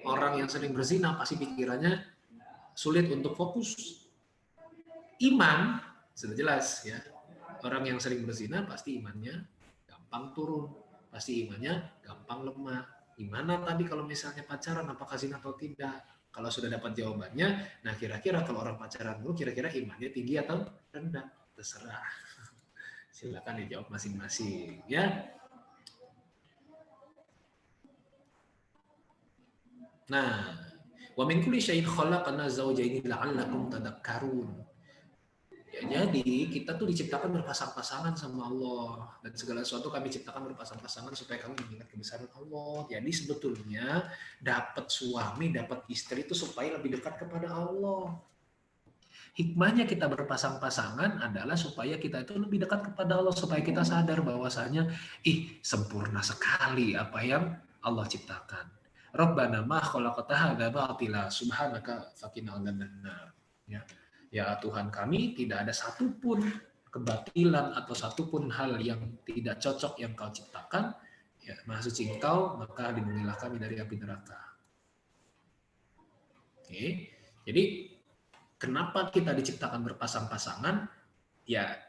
Speaker 1: orang yang sering berzina pasti pikirannya sulit untuk fokus. Iman sudah jelas ya. Orang yang sering berzina pasti imannya gampang turun. Pasti imannya gampang lemah. Gimana tadi kalau misalnya pacaran, apakah zina atau tidak? Kalau sudah dapat jawabannya, nah kira-kira kalau orang pacaran dulu, kira-kira imannya tinggi atau rendah? Terserah. Silakan dijawab masing-masing, ya. Nah, wa min kulli syai'in khalaqna zawjaini la'allakum tadhakkarun. Ya, jadi kita tuh diciptakan berpasang-pasangan sama Allah, dan segala sesuatu kami ciptakan berpasang-pasangan supaya kami mengingat kebesaran Allah. Jadi sebetulnya dapat suami, dapat istri itu supaya lebih dekat kepada Allah. Hikmahnya kita berpasang-pasangan adalah supaya kita itu lebih dekat kepada Allah, supaya kita sadar bahwasanya sempurna sekali apa yang Allah ciptakan. Rabbana ma khalaqta hadza batila subhanaka faqina adzabannar. Ya. Ya Tuhan kami, tidak ada satupun kebatilan atau satupun hal yang tidak cocok yang kau ciptakan. Ya, Maha Suci Engkau, maka lindungilah kami dari api neraka. Oke. Jadi kenapa kita diciptakan berpasang-pasangan? Ya,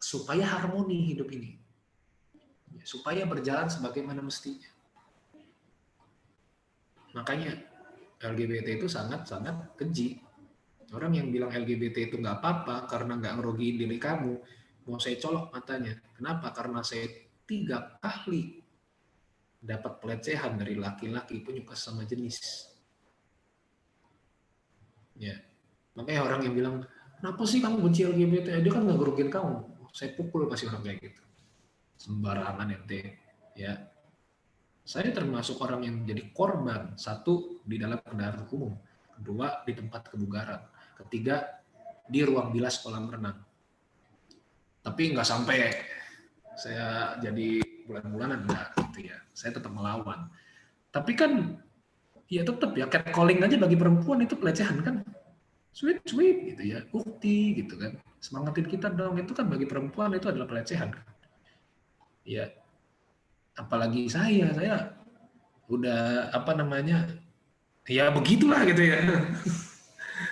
Speaker 1: supaya harmoni hidup ini. Ya, supaya berjalan sebagaimana mestinya. Makanya LGBT itu sangat-sangat keji. Orang yang bilang LGBT itu nggak apa-apa karena nggak ngerugiin diri kamu, mau saya colok matanya. Kenapa? Karena saya 3 kali dapat pelecehan dari laki-laki penyuka sama jenis. Ya, makanya orang yang bilang, kenapa sih kamu benci LGBT? Dia kan nggak ngerugiin kamu. Saya pukul pasti orang kayak gitu. Sembarangan ente. Ya, saya termasuk orang yang menjadi korban. Satu, di dalam kendaraan umum. Kedua, di tempat kebugaran. Ketiga, di ruang bilas kolam renang. Tapi nggak sampai saya jadi bulan-bulanan, enggak gitu ya. Saya tetap melawan. Tapi kan, ya tetap ya, catcalling aja bagi perempuan itu pelecehan kan. Sweet gitu ya, ukti gitu kan. Semangatin kita dong, itu kan bagi perempuan itu adalah pelecehan. Ya, apalagi saya udah apa namanya, ya begitulah gitu ya.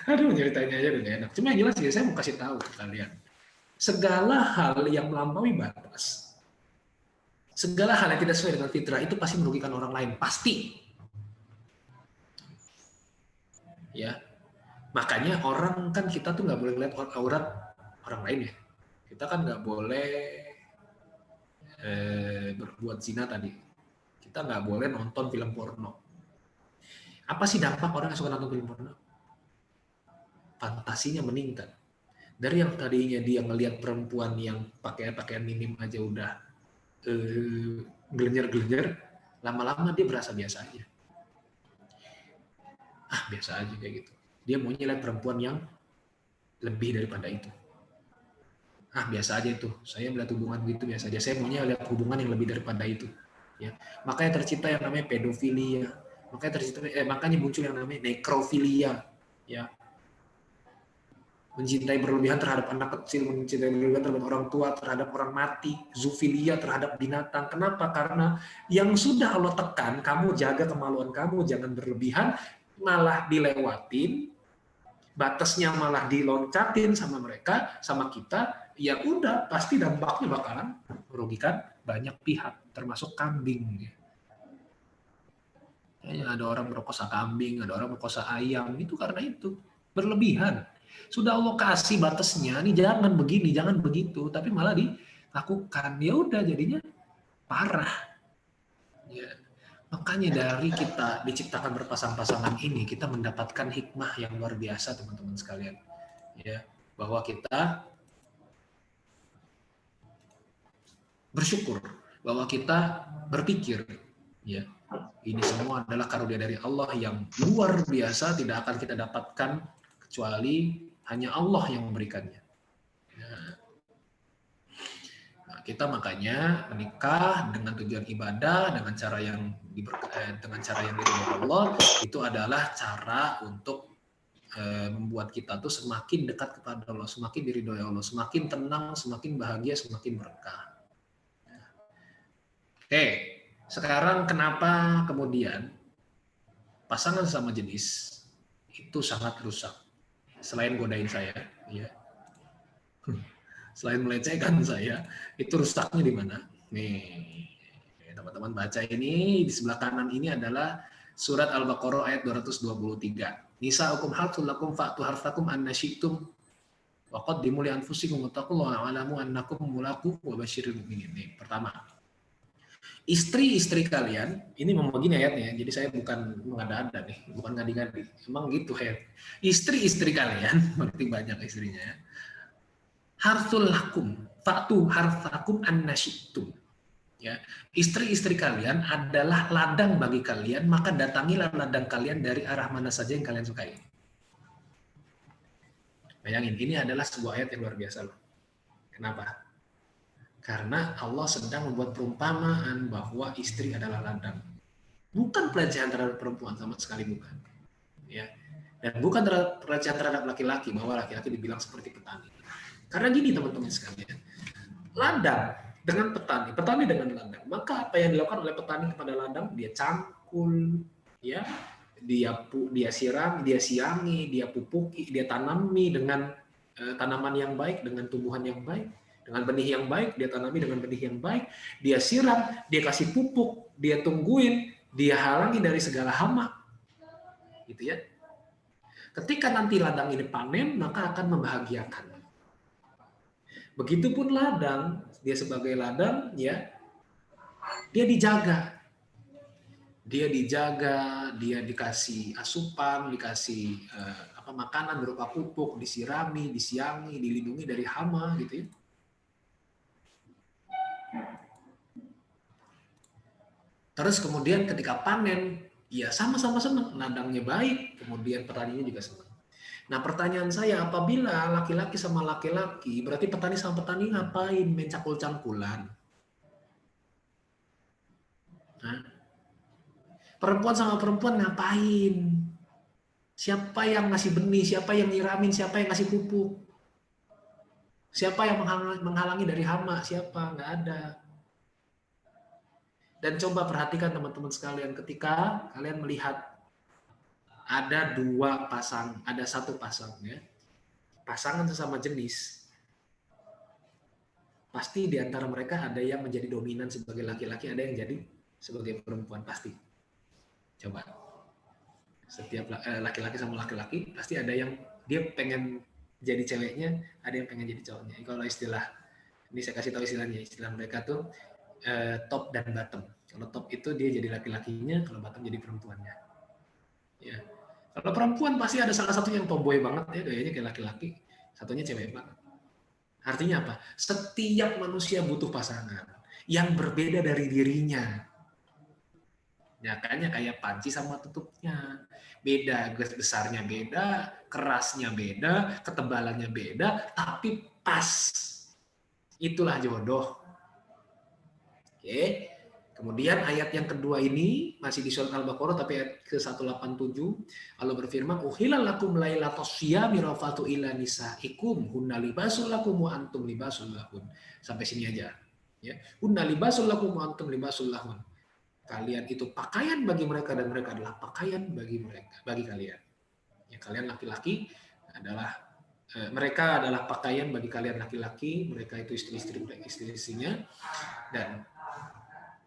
Speaker 1: Aduh, ceritanya aja udah gak enak. Cuma yang jelas ya, saya mau kasih tahu ke kalian. Segala hal yang melampaui batas, segala hal yang tidak sesuai dengan fitrah itu pasti merugikan orang lain, pasti. Ya, makanya orang kan kita tuh nggak boleh lihat aurat orang lain ya. Kita kan nggak boleh berbuat zina tadi. Kita nggak boleh nonton film porno. Apa sih dampak orang yang suka nonton film porno? Fantasinya meningkat. Dari yang tadinya dia ngelihat perempuan yang pakai pakaian minim aja udah gelenyer-gelenyer, lama-lama dia berasa biasa aja. Biasa aja kayak gitu. Dia maunya lihat perempuan yang lebih daripada itu. Biasa aja itu. Saya melihat hubungan gitu biasa aja. Saya maunya lihat hubungan yang lebih daripada itu. Ya, makanya tercipta yang namanya pedofilia. Makanya muncul yang namanya nekrofilia. Ya, mencintai berlebihan terhadap anak kecil, mencintai berlebihan terhadap orang tua, terhadap orang mati, zoofilia terhadap binatang. Kenapa? Karena yang sudah Allah tekan, kamu jaga kemaluan kamu, jangan berlebihan, malah dilewatin, batasnya malah diloncatin sama mereka, sama kita, ya udah pasti dampaknya bakalan merugikan banyak pihak, termasuk kambing. Ya, ada orang merkosa kambing, ada orang merkosa ayam, itu karena itu berlebihan. Sudah Allah kasih batasnya, nih jangan begini, jangan begitu, tapi malah dilakukan. Ya udah jadinya parah. Ya. Makanya dari kita diciptakan berpasang-pasangan ini, kita mendapatkan hikmah yang luar biasa, teman-teman sekalian. Ya, bahwa kita bersyukur, bahwa kita berpikir, ya, ini semua adalah karunia dari Allah yang luar biasa, tidak akan kita dapatkan kecuali hanya Allah yang memberikannya. Nah, kita makanya menikah dengan tujuan ibadah, dengan cara yang diridhoi Allah, itu adalah cara untuk membuat kita tuh semakin dekat kepada Allah, semakin diridhoi Allah, semakin tenang, semakin bahagia, semakin berkah. Oke, sekarang kenapa kemudian pasangan sama jenis itu sangat rusak? Selain godain saya, ya. Selain melecehkan saya, itu rusaknya di mana? Nih, teman-teman baca ini, di sebelah kanan ini adalah surat Al-Baqarah ayat 223. Nisa'ukum harthul lakum fa'tu harthakum anna syi'tum wa qaddimu li anfusikum wattaqullaha wa'lamu annakum mulaqu wa basyiril mu'minin. Nih, pertama. Istri-istri kalian, ini memang begini ayatnya, jadi saya bukan mengada-ada nih, bukan ngadi-ngadi. Emang gitu ayat. Istri-istri kalian, berarti banyak istrinya ya. Harthul lakum, fa'tu harthakum anna syi'tum. Ya, istri-istri kalian adalah ladang bagi kalian, maka datangilah ladang kalian dari arah mana saja yang kalian sukai. Bayangin, ini adalah sebuah ayat yang luar biasa loh. Kenapa? Karena Allah sedang membuat perumpamaan bahwa istri adalah ladang. Bukan pelecehan terhadap perempuan, sama sekali bukan. Ya. Dan bukan pelecehan terhadap laki-laki, bahwa laki-laki dibilang seperti petani. Karena gini teman-teman sekalian, ladang dengan petani dengan ladang. Maka apa yang dilakukan oleh petani kepada ladang? Dia cangkul, ya, dia siram, dia siangi, dia pupuki, dia tanami dengan tanaman yang baik, dengan tumbuhan yang baik, dengan benih yang baik, dia tanami dengan benih yang baik, dia siram, dia kasih pupuk, dia tungguin, dia halangi dari segala hama, gitu ya. Ketika nanti ladang ini panen, maka akan membahagiakan. Begitupun ladang, dia sebagai ladang, ya, dia dijaga. dia dijaga, dia dikasih asupan, dikasih makanan berupa pupuk, disirami, disiangi, dilindungi dari hama gitu ya. Terus kemudian ketika panen, ya sama-sama senang, ladangnya baik, kemudian petaninya juga senang. Nah pertanyaan saya, apabila laki-laki sama laki-laki, berarti petani sama petani ngapain main cangkul-cangkulan? Nah, perempuan sama perempuan ngapain? Siapa yang ngasih benih, siapa yang nyiramin, siapa yang ngasih pupuk? Siapa yang menghalangi dari hama? Siapa? Nggak ada. Dan coba perhatikan teman-teman sekalian, ketika kalian melihat ada satu pasang ya, pasangan sesama jenis, pasti di antara mereka ada yang menjadi dominan sebagai laki-laki, ada yang jadi sebagai perempuan, pasti. Coba. Setiap laki-laki sama laki-laki pasti ada yang dia pengen jadi ceweknya, ada yang pengen jadi cowoknya. Kalau istilah ini saya kasih tahu istilahnya, istilah mereka tuh top dan bottom. Kalau top itu dia jadi laki-lakinya, kalau bottom jadi perempuannya. Ya. Kalau perempuan pasti ada salah satu yang tomboy banget ya, gayanya kayak laki-laki, satunya cewek banget. Artinya apa? Setiap manusia butuh pasangan yang berbeda dari dirinya. Nyakanya kayak panci sama tutupnya. Beda, besarnya beda, kerasnya beda, ketebalannya beda, tapi pas. Itulah jodoh. Oke. Kemudian ayat yang kedua ini masih di surat Al-Baqarah tapi ayat ke-187, Allah berfirman, "Uhilal lakum lailatas syiyami rafatu ila nisaikum hunna libasul lakum wa antum libasul lahun." Sampai sini aja. Ya. Hunna libasul lakum wa antum libasul lahun. Kalian itu pakaian bagi mereka dan mereka adalah pakaian bagi kalian. Ya, kalian laki-laki adalah mereka adalah pakaian bagi kalian laki-laki, mereka itu istri-istrinya, dan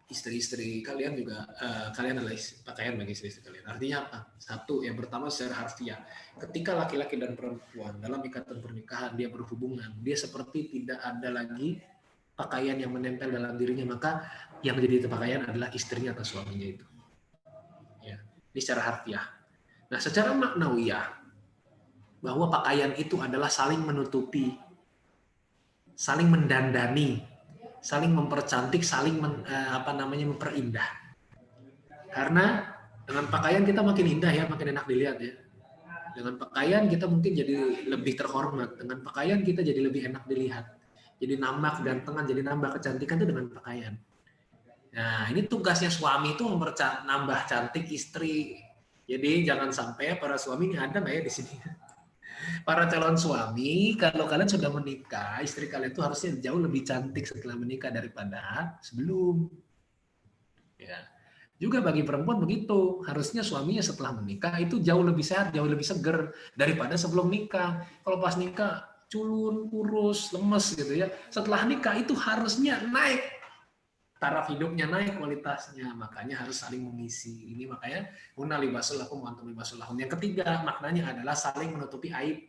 Speaker 1: istri-istri kalian juga kalian adalah pakaian bagi istri-istri kalian. Artinya apa? Satu, yang pertama secara harfiah. Ketika laki-laki dan perempuan dalam ikatan pernikahan dia berhubungan, dia seperti tidak ada lagi pakaian yang menempel dalam dirinya, maka yang menjadi pakaian adalah istrinya atau suaminya itu. Ya, ini secara harfiah. Nah, secara maknawiyah, bahwa pakaian itu adalah saling menutupi, saling mendandani, saling mempercantik, saling memperindah. Karena dengan pakaian kita makin indah ya, makin enak dilihat ya. Dengan pakaian kita mungkin jadi lebih terhormat, dengan pakaian kita jadi lebih enak dilihat. Jadi nambah kegantengan, jadi nambah kecantikan itu dengan pakaian. Nah, ini tugasnya suami itu nambah cantik istri. Jadi jangan sampai para suami ini ada nggak ya di sini? Para calon suami, kalau kalian sudah menikah, istri kalian itu harusnya jauh lebih cantik setelah menikah daripada sebelum. Ya. Juga bagi perempuan begitu, harusnya suaminya setelah menikah itu jauh lebih sehat, jauh lebih seger daripada sebelum nikah. Kalau pas nikah culun, kurus, lemes gitu ya. Setelah nikah itu harusnya naik taraf hidupnya, naik kualitasnya, makanya harus saling mengisi. Ini makanya hunna libasul lakum wa antum libasul lahum. Yang ketiga maknanya adalah saling menutupi aib.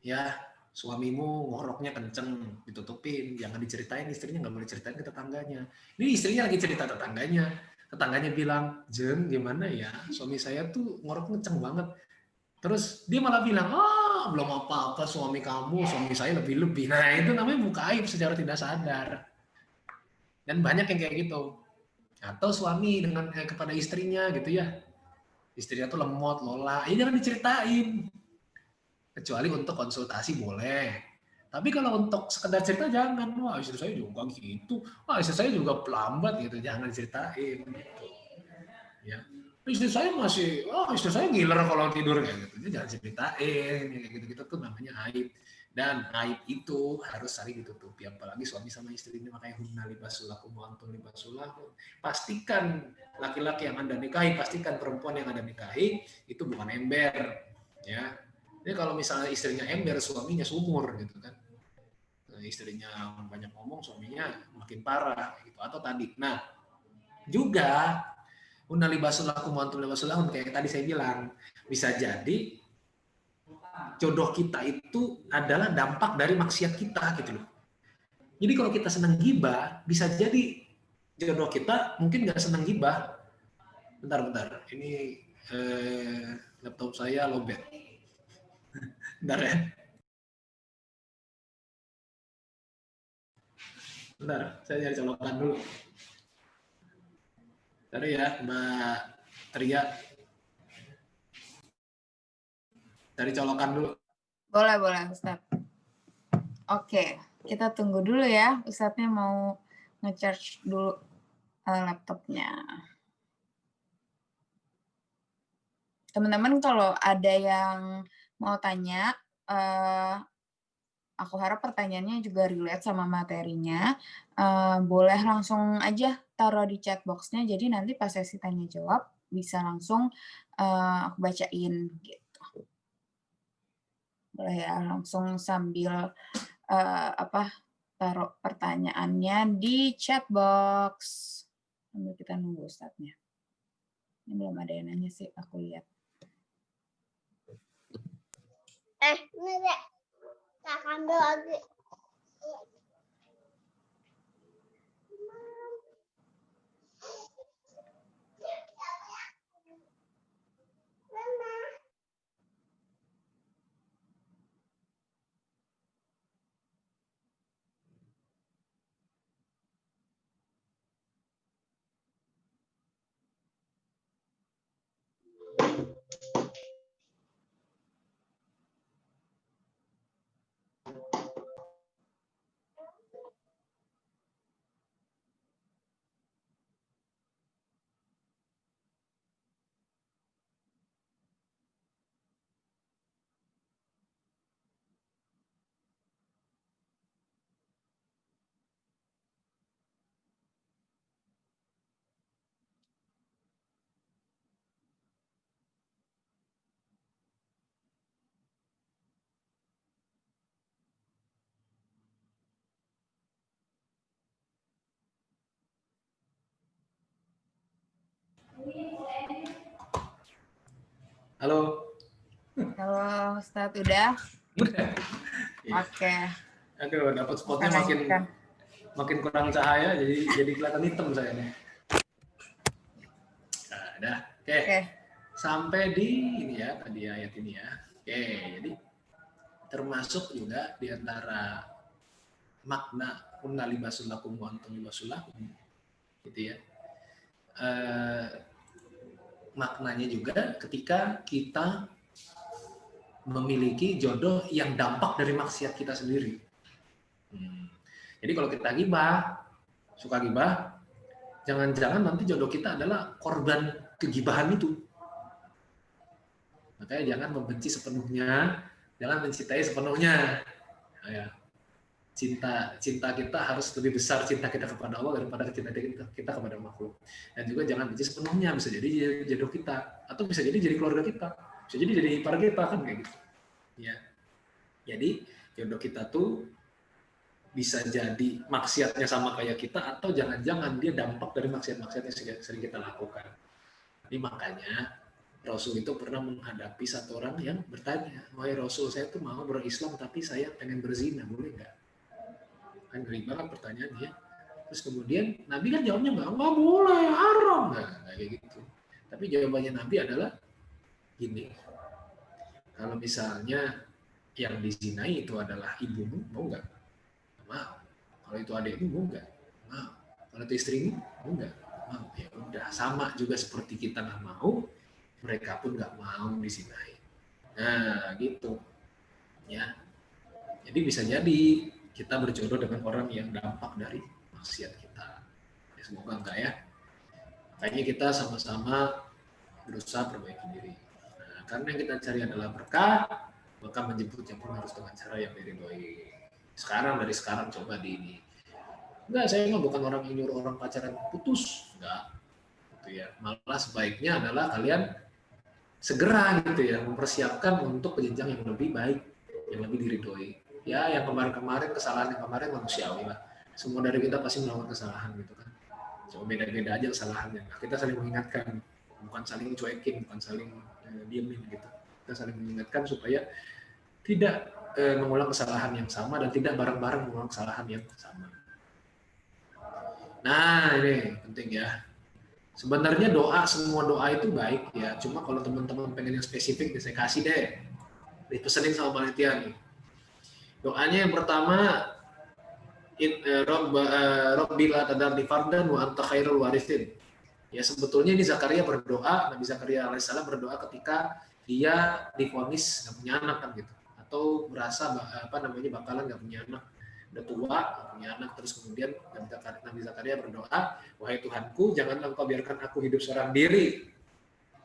Speaker 1: Ya, suamimu ngoroknya kenceng, ditutupin, jangan diceritain, istrinya nggak boleh ceritain ke tetangganya. Ini istrinya lagi cerita tetangganya bilang, "Jeng, gimana ya, suami saya tuh ngorok kenceng banget." Terus dia malah bilang, belum apa-apa suami kamu, suami saya lebih-lebih. Nah, itu namanya buka aib secara tidak sadar. Dan banyak yang kayak gitu. Atau suami dengan kepada istrinya gitu ya. Istrinya tuh lemot, lola, ya jangan diceritain. Kecuali untuk konsultasi boleh. Tapi kalau untuk sekedar cerita jangan. Wah, istri saya juga gitu. Wah, istri saya juga pelambat gitu. Jangan ceritain. Gitu. Ya. Istri saya istri saya ngiler kalau tidur kayak gitu. Jangan ceritain. Kayak gitu-gitu tuh namanya aib. Dan aib itu harus saling ditutupi. Apalagi suami sama istrinya, makanya hunna libasul lakum wa antum libasul lahum. Pastikan laki-laki yang Anda nikahi, pastikan perempuan yang Anda nikahi itu bukan ember. Ya. Ini kalau misalnya istrinya ember, suaminya sumur gitu kan. Nah, istrinya banyak ngomong, suaminya makin parah gitu. Atau tadi. Nah, juga hunna libasul lakum wa antum libasul lahum, kayak tadi saya bilang, bisa jadi jodoh kita itu adalah dampak dari maksiat kita gitu loh. Jadi kalau kita senang gibah, bisa jadi jodoh kita mungkin nggak senang gibah. Bentar. Ini laptop saya lowbat. Bentar ya. Bentar, saya nyari colokan dulu. Cari ya, Mbak Ria. Cari colokan dulu.
Speaker 3: Boleh, Ustaz. Oke, kita tunggu dulu ya. Ustaznya mau nge-charge dulu laptopnya. Teman-teman kalau ada yang mau tanya, aku harap pertanyaannya juga relate sama materinya. Boleh langsung aja taruh di chat box-nya, jadi nanti pas sesi tanya jawab bisa langsung aku bacain gitu. Boleh ya, langsung sambil taruh pertanyaannya di chat box. Sambil kita nunggu Ustadznya. Ini belum ada yang nanya sih, aku lihat.
Speaker 4: Ini deh, tak ambil lagi.
Speaker 1: Halo.
Speaker 3: Halo Ustadz, udah?
Speaker 1: Udah.
Speaker 3: Oke.
Speaker 1: Aduh, dapat spotnya makin kurang cahaya, jadi kelihatan hitam saya nih. Nah, udah. Oke. Sampai di ini ya, tadi ayat ini ya. Oke, jadi termasuk juga di antara makna kunna libasul lakum wa antum libasul lakum, gitu ya. Maknanya juga ketika kita memiliki jodoh yang dampak dari maksiat kita sendiri. Jadi kalau kita gibah, suka gibah, jangan-jangan nanti jodoh kita adalah korban kegibahan itu. Makanya jangan membenci sepenuhnya, jangan mencintai sepenuhnya. Nah, ya. Cinta kita harus lebih besar cinta kita kepada Allah daripada cinta kita kepada makhluk. Dan juga jangan benci sepenuhnya, bisa jadi jodoh kita, atau bisa jadi keluarga kita, bisa jadi ipar kita, kan kayak gitu. Ya. Jadi jodoh kita tuh bisa jadi maksiatnya sama kayak kita, atau jangan-jangan dia dampak dari maksiat-maksiat yang sering kita lakukan. Jadi makanya Rasul itu pernah menghadapi satu orang yang bertanya, wahai Rasul, saya tuh mau berislam tapi saya pengen berzina, boleh nggak? Kan ngeri banget pertanyaannya. Terus kemudian Nabi kan jawabnya nggak boleh, haram, nggak kayak gitu. Tapi jawabannya Nabi adalah gini, kalau misalnya yang dizinai itu adalah ibumu, mau nggak? Mau. Kalau itu adikmu, mau nggak? Mau. Kalau itu istrimu, mau nggak? Mau. Ya udah, sama juga seperti kita nggak mau, mereka pun nggak mau dizinai. Nah, gitu. Ya. Jadi bisa jadi kita berjodoh dengan orang yang dampak dari maksiat kita. Ya, semoga enggak ya. Makanya kita sama-sama berusaha perbaiki diri. Nah, karena yang kita cari adalah berkah, maka menjemputnya pun harus dengan cara yang diridhoi. Dari sekarang coba di ini. Enggak, saya bukan orang yang nyuruh orang pacaran putus, enggak. Gitu ya. Malah sebaiknya adalah kalian segera gitu ya mempersiapkan untuk jenjang yang lebih baik, yang lebih diridhoi. Ya, yang kemarin-kemarin, kesalahan yang kemarin manusiawi lah. Semua dari kita pasti melakukan kesalahan gitu kan. Cuma beda-beda aja kesalahannya. Nah, kita saling mengingatkan, bukan saling cuekin, bukan saling diemin gitu. Kita saling mengingatkan supaya tidak mengulang kesalahan yang sama dan tidak bareng-bareng mengulang kesalahan yang sama. Nah, ini penting ya. Sebenarnya semua doa itu baik ya. Cuma kalau teman-teman pengen yang spesifik, saya kasih deh. Dipesenin sama panitia nih. Doanya yang pertama, Rabbi la tadarni fardan wa anta khairul warithin. Ya sebetulnya ini Zakaria berdoa, Nabi Zakaria alaihissalam berdoa ketika dia divonis nggak punya anak kan gitu, atau merasa bakalan nggak punya anak, udah tua nggak punya anak, terus kemudian Nabi Zakaria berdoa, wahai Tuhanku, janganlah engkau biarkan aku hidup seorang diri,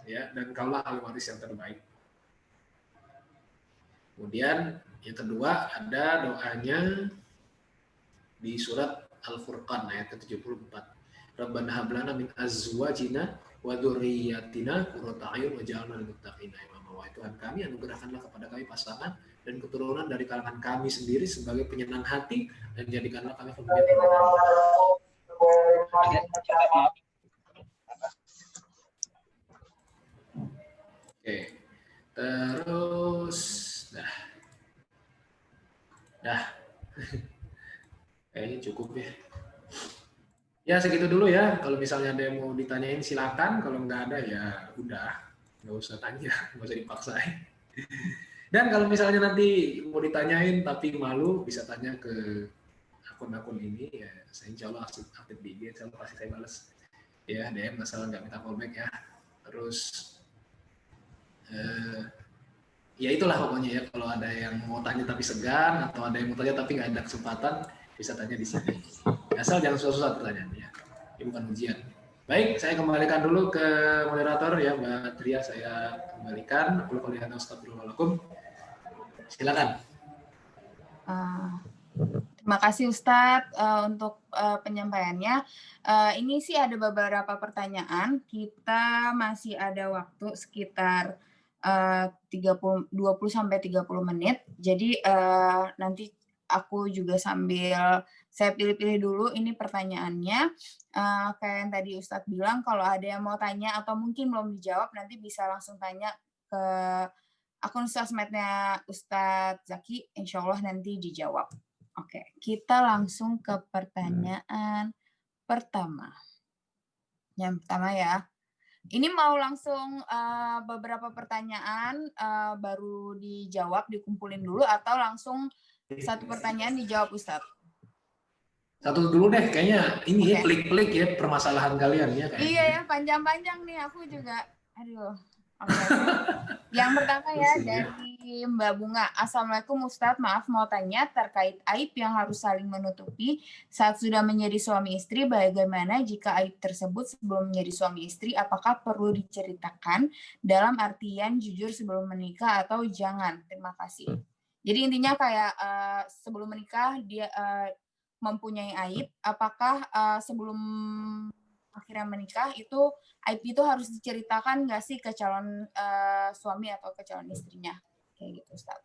Speaker 1: ya, dan kaulah ahli waris yang terbaik. Kemudian yang kedua ada doanya di surat Al-Furqan ayat ke-74. Rabbana hab lana min azwajina wa dzurriyyatina qurrata a'yun waj'alna lil muttaqina imama. Wahai Tuhan kami, anugerahkanlah kepada kami pasangan dan keturunan dari kalangan kami sendiri sebagai penyenang hati, dan jadikanlah kami pemimpin. Oke. Terus dah. Kayaknya cukup ya. Ya segitu dulu ya. Kalau misalnya ada yang mau ditanyain silakan. Kalau nggak ada ya udah, nggak usah tanya, nggak usah dipaksain. Dan kalau misalnya nanti mau ditanyain tapi malu, bisa tanya ke akun-akun ini ya. Saya insya Allah aktif di IG, insya Allah pasti saya balas. Ya DM masalah nggak minta callback ya. Terus ya itulah pokoknya ya. Kalau ada yang mau tanya tapi segan, atau ada yang mau tanya tapi nggak ada kesempatan, bisa tanya di sini. Asal jangan susah-susah pertanyaannya. Ini bukan ujian. Baik, saya kembalikan dulu ke moderator ya, Mbak Tria. Saya kembalikan. Aku lihat astagfirullahaladzim. Silakan.
Speaker 3: Terima kasih Ustadz untuk penyampaiannya. Ini sih ada beberapa pertanyaan. Kita masih ada waktu sekitar 20 sampai 30 menit. Jadi nanti aku juga sambil saya pilih-pilih dulu ini pertanyaannya. Kayak yang tadi Ustadz bilang, kalau ada yang mau tanya atau mungkin belum dijawab, nanti bisa langsung tanya ke akun sosmednya Ustadz Zaki. Insya Allah nanti dijawab. Oke, kita langsung ke pertanyaan pertama. Yang pertama ya. Ini mau langsung beberapa pertanyaan baru dijawab, dikumpulin dulu, atau langsung satu pertanyaan dijawab Ustadz?
Speaker 1: Satu dulu deh, kayaknya ini ya pelik-pelik ya permasalahan kalian ya kayaknya.
Speaker 3: Iya ya, panjang-panjang nih aku juga. Aduh. Oke. Yang pertama ya dari Mbak Bunga. Assalamualaikum Ustadz, maaf mau tanya terkait aib yang harus saling menutupi saat sudah menjadi suami istri. Bagaimana jika aib tersebut sebelum menjadi suami istri? Apakah perlu diceritakan dalam artian jujur sebelum menikah atau jangan? Terima kasih. Jadi intinya kayak sebelum menikah dia mempunyai aib. Apakah sebelum akhirnya menikah itu aib itu harus diceritakan nggak sih ke calon suami atau ke calon istrinya, kayak gitu Ustaz?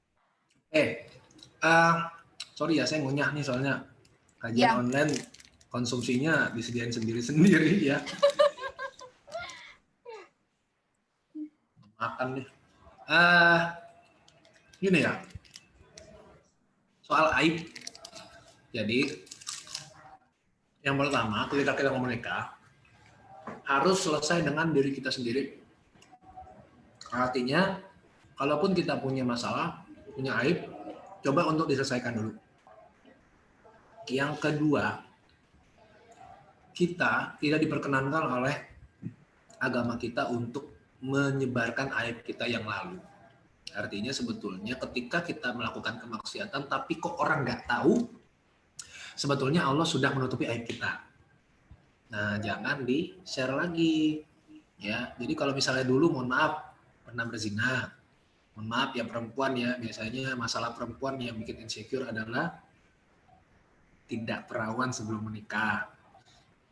Speaker 1: Sorry ya saya ngunyah nih soalnya kajian online konsumsinya disediain sendiri-sendiri ya. Makan nih. Gini ya, soal aib. Jadi yang pertama ketika kita mau menikah harus selesai dengan diri kita sendiri. Artinya, kalaupun kita punya masalah, punya aib, coba untuk diselesaikan dulu. Yang kedua, kita tidak diperkenankan oleh agama kita untuk menyebarkan aib kita yang lalu. Artinya sebetulnya ketika kita melakukan kemaksiatan, tapi kok orang nggak tahu, sebetulnya Allah sudah menutupi aib kita. Nah, jangan di-share lagi. Ya, jadi kalau misalnya dulu, mohon maaf, pernah berzina. Mohon maaf ya perempuan ya, biasanya masalah perempuan yang bikin insecure adalah tidak perawan sebelum menikah.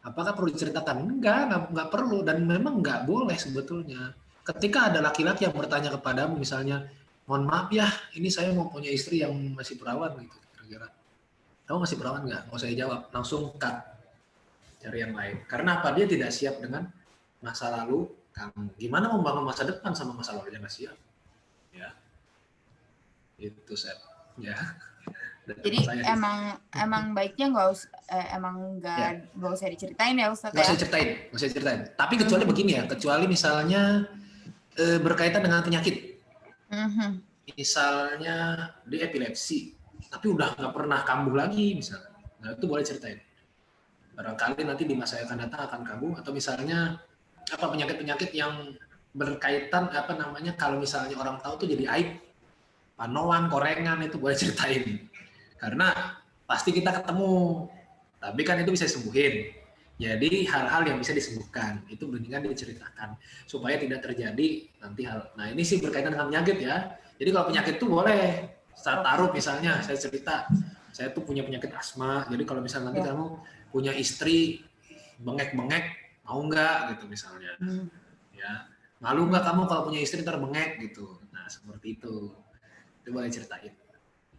Speaker 1: Apakah perlu diceritakan? Enggak perlu, dan memang enggak boleh sebetulnya. Ketika ada laki-laki yang bertanya kepadamu misalnya, mohon maaf ya, ini saya mau punya istri yang masih perawan gitu, kira-kira. Kamu masih perawan enggak? Mau saya jawab, langsung cut. Cari yang lain. Karena apa? Dia tidak siap dengan masa lalu kamu. Gimana membangun masa depan sama masa lalu yang nggak siap? Ya, itu set. Ya. Dan
Speaker 3: Jadi
Speaker 1: teman saya sih.
Speaker 3: emang baiknya nggak usah diceritain ya Ustadz
Speaker 1: Nggak
Speaker 3: ya.
Speaker 1: usah ceritain. Tapi kecuali begini ya, kecuali misalnya berkaitan dengan penyakit. Misalnya dia epilepsi, tapi udah nggak pernah kambuh lagi misalnya. Nah itu boleh ceritain. Barangkali nanti di masa yang akan datang akan kambuh, atau misalnya apa penyakit-penyakit yang berkaitan kalau misalnya orang tahu tuh jadi aib, panoan, korengan, itu boleh ceritain. Karena pasti kita ketemu, tapi kan itu bisa disembuhin. Jadi hal-hal yang bisa disembuhkan itu mendingan diceritakan supaya tidak terjadi nanti hal. Nah ini sih berkaitan dengan penyakit ya. Jadi kalau penyakit itu boleh saat taruh misalnya saya cerita, saya tuh punya penyakit asma. Jadi kalau misalnya nanti kamu punya istri bengek-bengek, mau nggak gitu misalnya. Ya, malu nggak kamu kalau punya istri ntar bengek gitu. Nah seperti itu boleh ceritain.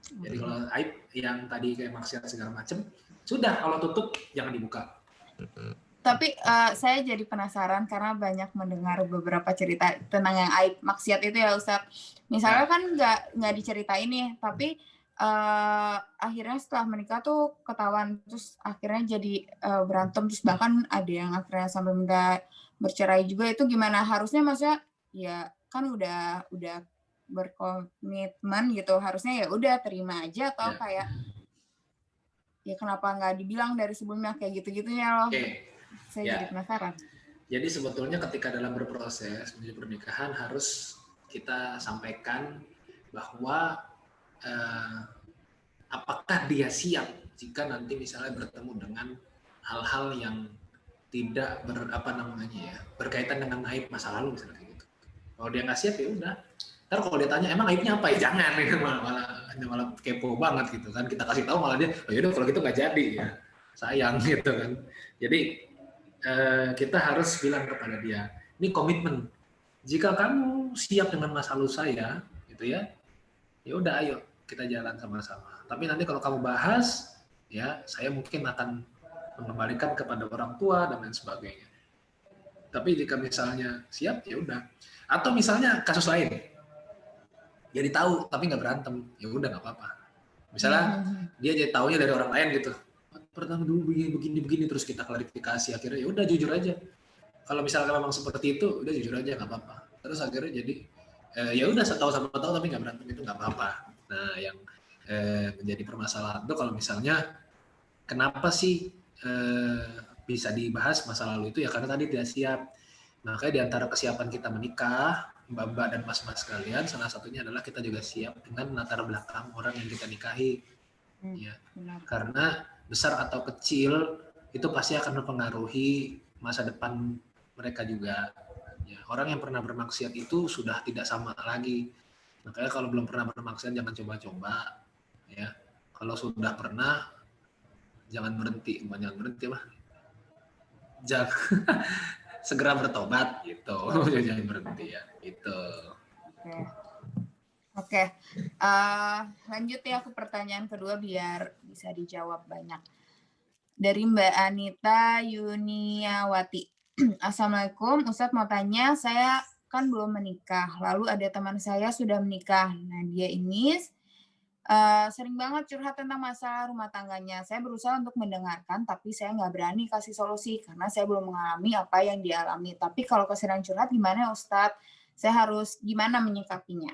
Speaker 1: Jadi kalau aib yang tadi kayak maksiat segala macam, sudah kalau tutup jangan dibuka.
Speaker 3: Tapi saya jadi penasaran karena banyak mendengar beberapa cerita tentang yang aib maksiat itu ya Ustadz. Misalnya kan nggak diceritain nih, tapi akhirnya setelah menikah tuh ketahuan, terus akhirnya jadi berantem, terus bahkan ada yang akhirnya sampai minta bercerai juga. Itu gimana? Harusnya maksudnya ya kan udah berkomitmen gitu, harusnya ya udah terima aja, atau kayak ya kenapa nggak dibilang dari sebelumnya kayak gitu-gitunya loh. Saya jadi penasaran.
Speaker 1: Jadi sebetulnya ketika dalam berproses menuju pernikahan harus kita sampaikan bahwa apakah dia siap jika nanti misalnya bertemu dengan hal-hal yang tidak berkaitan dengan aib masa lalu misalnya gitu. Kalau dia nggak siap ya udah. Ntar kalau dia tanya emang aibnya apa ya jangan, malah kepo banget gitu kan, kita kasih tahu malah dia oh yaudah kalau gitu nggak jadi ya sayang gitu kan. Jadi kita harus bilang kepada dia ini komitmen, jika kamu siap dengan masa lalu saya gitu ya udah ayo kita jalan sama-sama, tapi nanti kalau kamu bahas ya saya mungkin akan mengembalikan kepada orang tua dan lain sebagainya. Tapi jika misalnya siap ya udah. Atau misalnya kasus lain jadi tahu tapi nggak berantem, ya udah nggak apa-apa. Misalnya dia jadi taunya dari orang lain gitu, pertama dulu begini terus kita klarifikasi, akhirnya ya udah jujur aja. Kalau misalnya memang seperti itu udah jujur aja nggak apa-apa. Terus akhirnya jadi ya udah tahu sama tahu tapi nggak berantem, itu nggak apa-apa. Nah yang menjadi permasalahan itu kalau misalnya kenapa sih bisa dibahas masa lalu itu ya karena tadi tidak siap. Makanya di antara kesiapan kita menikah, Mbak-mbak dan mas-mas sekalian, salah satunya adalah kita juga siap dengan latar belakang orang yang kita nikahi. Ya. Karena besar atau kecil itu pasti akan mempengaruhi masa depan mereka juga. Ya. Orang yang pernah bermaksiat itu sudah tidak sama lagi. Makanya kalau belum pernah bermaksiat jangan coba-coba. Ya. Kalau sudah pernah jangan berhenti mah. Jangan segera bertobat gitu. Jangan berhenti ya. Gitu.
Speaker 3: Oke. Lanjut ya ke pertanyaan kedua biar bisa dijawab banyak. Dari Mbak Anita Yuniawati. Assalamualaikum, Ustadz mau tanya, saya kan belum menikah, lalu ada teman saya sudah menikah. Nah dia ini sering banget curhat tentang masalah rumah tangganya. Saya berusaha untuk mendengarkan, tapi saya nggak berani kasih solusi karena saya belum mengalami apa yang dialami. Tapi kalau keseringan curhat, gimana Ustadz? Saya harus gimana menyikapinya?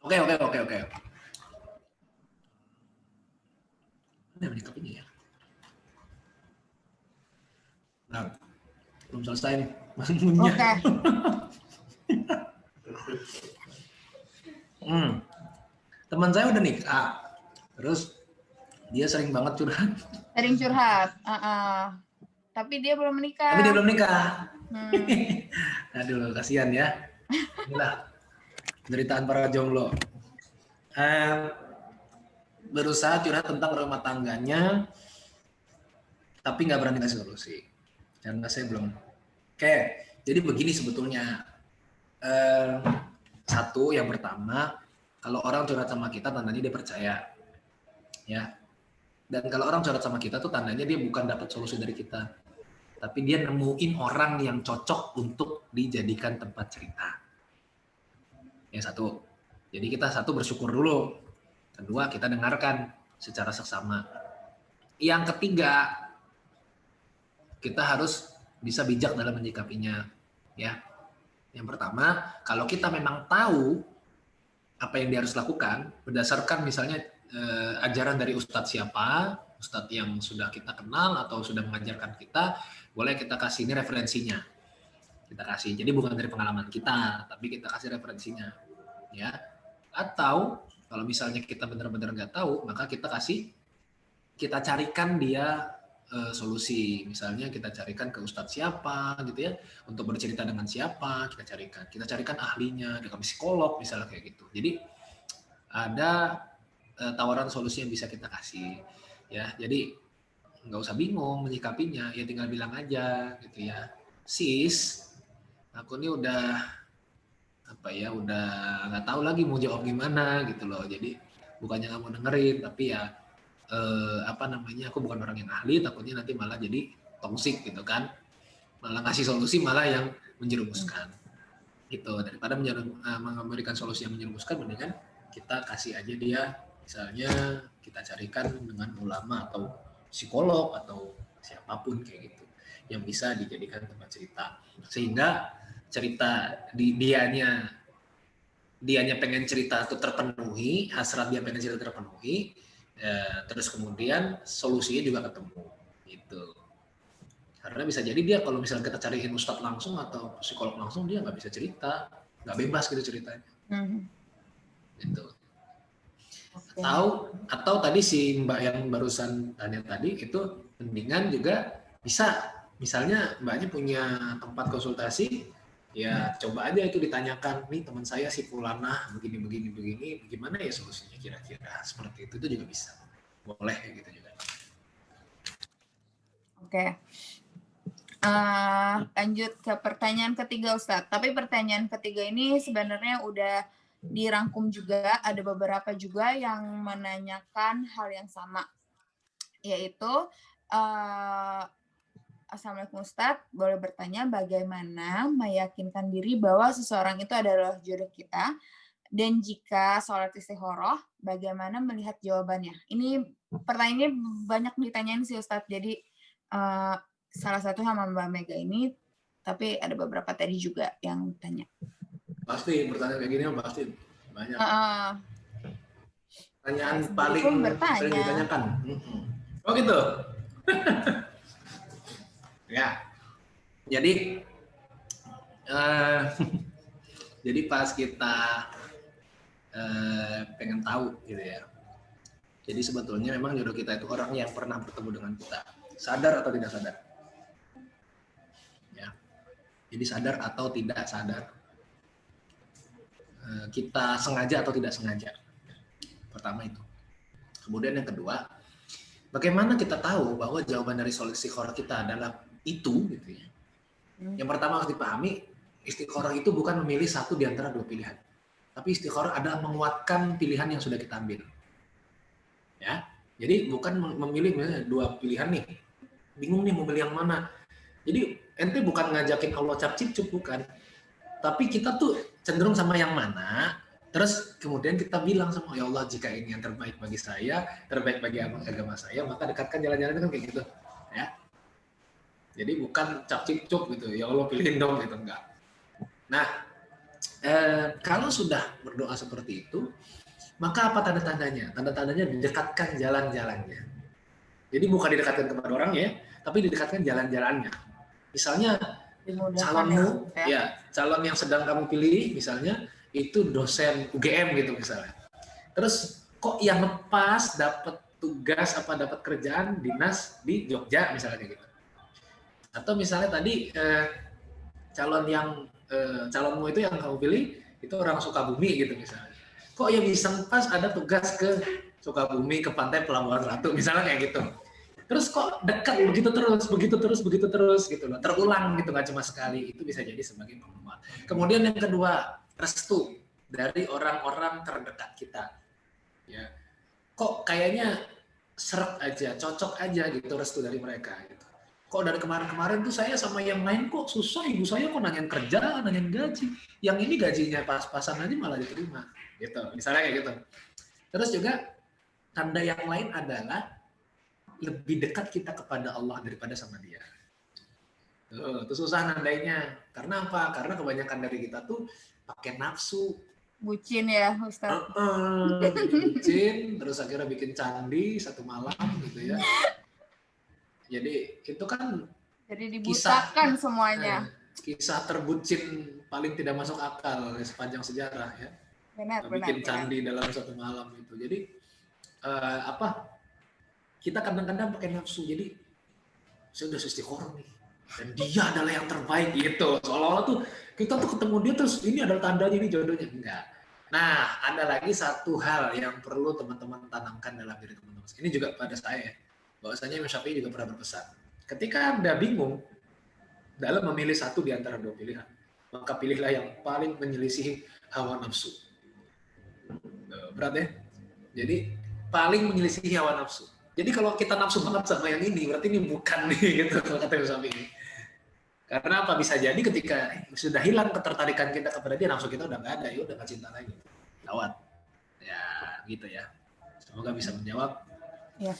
Speaker 1: Oke. Mana menyikapinya ya? Nah, belum selesai nih. Masih punya.
Speaker 3: Oke.
Speaker 1: Teman saya udah nikah, terus dia sering banget curhat.
Speaker 3: Sering curhat, tapi dia belum menikah.
Speaker 1: Aduh, kasihan ya. Inilah penderitaan para jomblo. Berusaha curhat tentang rumah tangganya, tapi nggak berani kasih solusi. Karena saya belum. Oke, jadi begini sebetulnya. Satu, yang pertama, kalau orang curhat sama kita tandanya dia percaya, ya. Dan kalau orang curhat sama kita tuh tandanya dia bukan dapat solusi dari kita. tapi dia nemuin orang yang cocok untuk dijadikan tempat cerita. Yang satu. Jadi kita satu bersyukur dulu. Kedua, kita dengarkan secara seksama. Yang ketiga, kita harus bisa bijak dalam menyikapinya. Ya. Yang pertama, kalau kita memang tahu apa yang dia harus lakukan, berdasarkan misalnya ajaran dari ustadz siapa, ustadz yang sudah kita kenal atau sudah mengajarkan kita, boleh kita kasih ini referensinya. Kita kasih. Jadi bukan dari pengalaman kita, tapi kita kasih referensinya. Ya. Atau kalau misalnya kita benar-benar nggak tahu, maka kita carikan dia solusi. Misalnya kita carikan ke ustadz siapa gitu ya, untuk bercerita dengan siapa, kita carikan ahlinya, dengan psikolog misalnya kayak gitu. Jadi ada tawaran solusi yang bisa kita kasih ya. Jadi nggak usah bingung menyikapinya, ya tinggal bilang aja gitu ya, sis, aku ini udah nggak tahu lagi mau jawab gimana gitu loh. Jadi bukannya nggak mau dengerin, tapi ya aku bukan orang yang ahli, takutnya nanti malah jadi toksik gitu kan, malah ngasih solusi malah yang menjerumuskan gitu. Daripada memberikan solusi yang menjerumuskan, mendingan kita kasih aja dia, misalnya kita carikan dengan ulama atau psikolog atau siapapun kayak gitu yang bisa dijadikan tempat cerita, sehingga cerita dianya pengen cerita itu terpenuhi, hasrat dia pengen cerita terpenuhi, terus kemudian solusinya juga ketemu gitu. Karena bisa jadi dia kalau misalnya kita cariin ustadz langsung atau psikolog langsung, dia nggak bisa cerita, nggak bebas gitu ceritanya. Gitu. Atau tadi si Mbak yang barusan tanya tadi itu mendingan juga bisa, misalnya Mbaknya punya tempat konsultasi, ya coba aja itu ditanyakan, nih teman saya si Fulanah begini, gimana ya solusinya kira-kira, seperti itu juga bisa, boleh kayak gitu juga.
Speaker 3: Oke. Lanjut ke pertanyaan ketiga Ustadz. Tapi pertanyaan ketiga ini sebenarnya udah dirangkum juga, ada beberapa juga yang menanyakan hal yang sama, yaitu Assalamualaikum Ustadz, boleh bertanya bagaimana meyakinkan diri bahwa seseorang itu adalah jodoh kita, dan jika sholat istikharah, bagaimana melihat jawabannya? Ini pertanyaannya banyak ditanyain sih Ustadz, jadi salah satu sama Mbak Mega ini, tapi ada beberapa tadi juga yang tanya.
Speaker 1: Pasti bertanya kayak gini pasti banyak. Pertanyaan
Speaker 3: saya
Speaker 1: paling sering ditanyakan. Oh gitu. Ya. Jadi jadi pas kita pengen tahu gitu ya. Jadi sebetulnya memang jodoh kita itu orang yang pernah bertemu dengan kita. Sadar atau tidak sadar? Ya. Jadi sadar atau tidak sadar. Kita sengaja atau tidak sengaja. Pertama itu. Kemudian yang kedua, bagaimana kita tahu bahwa jawaban dari sholat istikharah kita adalah itu gitu ya. Yang pertama harus dipahami, istikharah itu bukan memilih satu di antara dua pilihan. Tapi istikharah adalah menguatkan pilihan yang sudah kita ambil. Ya. Jadi bukan memilih misalnya dua pilihan nih. Bingung nih mau milih yang mana. Jadi ente bukan ngajakin Allah cap-cip bukan. Tapi kita tuh cenderung sama yang mana, terus kemudian kita bilang sama ya Allah, jika ini yang terbaik bagi saya, terbaik bagi agama saya, maka dekatkan jalan-jalan itu kan kayak gitu. Ya. Jadi bukan cap-cip gitu, ya Allah pilihin dong gitu, enggak. Nah, kalau sudah berdoa seperti itu, maka apa tanda-tandanya? Tanda-tandanya didekatkan jalan-jalannya. Jadi bukan didekatkan kepada orangnya, tapi didekatkan jalan-jalannya. Misalnya calonmu, ya calon yang sedang kamu pilih, misalnya itu dosen UGM gitu misalnya. Terus kok yang lepas dapat tugas apa dapat kerjaan dinas di Jogja misalnya kayak gitu. Atau misalnya tadi calonmu itu yang kamu pilih itu orang Sukabumi gitu misalnya. Kok yang bisa pas ada tugas ke Sukabumi, ke Pantai Pelabuhan Ratu misalnya kayak gitu. Terus kok dekat begitu terus gitu loh. Terulang gitu, nggak cuma sekali. Itu bisa jadi sebagai penguat. Kemudian yang kedua, restu dari orang-orang terdekat kita. Ya. Kok kayaknya seret aja, cocok aja gitu restu dari mereka gitu. Kok dari kemarin-kemarin tuh saya sama yang lain kok susah, ibu saya kok nanyain kerja, nanyain gaji. Yang ini gajinya pas-pasan aja malah diterima. Gitu, misalnya kayak gitu. Terus juga tanda yang lain adalah lebih dekat kita kepada Allah daripada sama dia. Tuh, itu susah nandainya. Karena apa? Karena kebanyakan dari kita tuh pakai nafsu.
Speaker 3: Bucin ya Ustaz.
Speaker 1: Bikin bucin, terus akhirnya bikin candi satu malam gitu ya. Jadi itu kan
Speaker 3: Jadi dibutakan semuanya.
Speaker 1: Kisah terbucin paling tidak masuk akal sepanjang sejarah ya.
Speaker 3: Benar.
Speaker 1: Bikin candi dalam satu malam itu. Jadi kita kadang-kadang pakai nafsu. Jadi saya udah istiqoroh nih dan dia adalah yang terbaik gitu. Seolah-olah tuh kita tuh ketemu dia terus ini adalah tandanya, ini jodohnya. Enggak. Nah, ada lagi satu hal yang perlu teman-teman tanamkan dalam diri teman-teman. Ini juga pada saya. Bahwasanya Imam Syafi'i juga pernah berpesan. Ketika Anda bingung dalam memilih satu di antara dua pilihan, maka pilihlah yang paling menyelisihi hawa nafsu. Berat ya? Jadi paling menyelisihi hawa nafsu. Jadi kalau kita nafsu banget sama yang ini, berarti ini bukan nih gitu kalau kata Imam Syafi'i. Karena apa? Bisa jadi ketika sudah hilang ketertarikan kita kepada dia, nafsu kita udah nggak ada, ya udah nggak cinta lagi. Gawat. Ya gitu ya. Semoga bisa menjawab.
Speaker 3: Ya.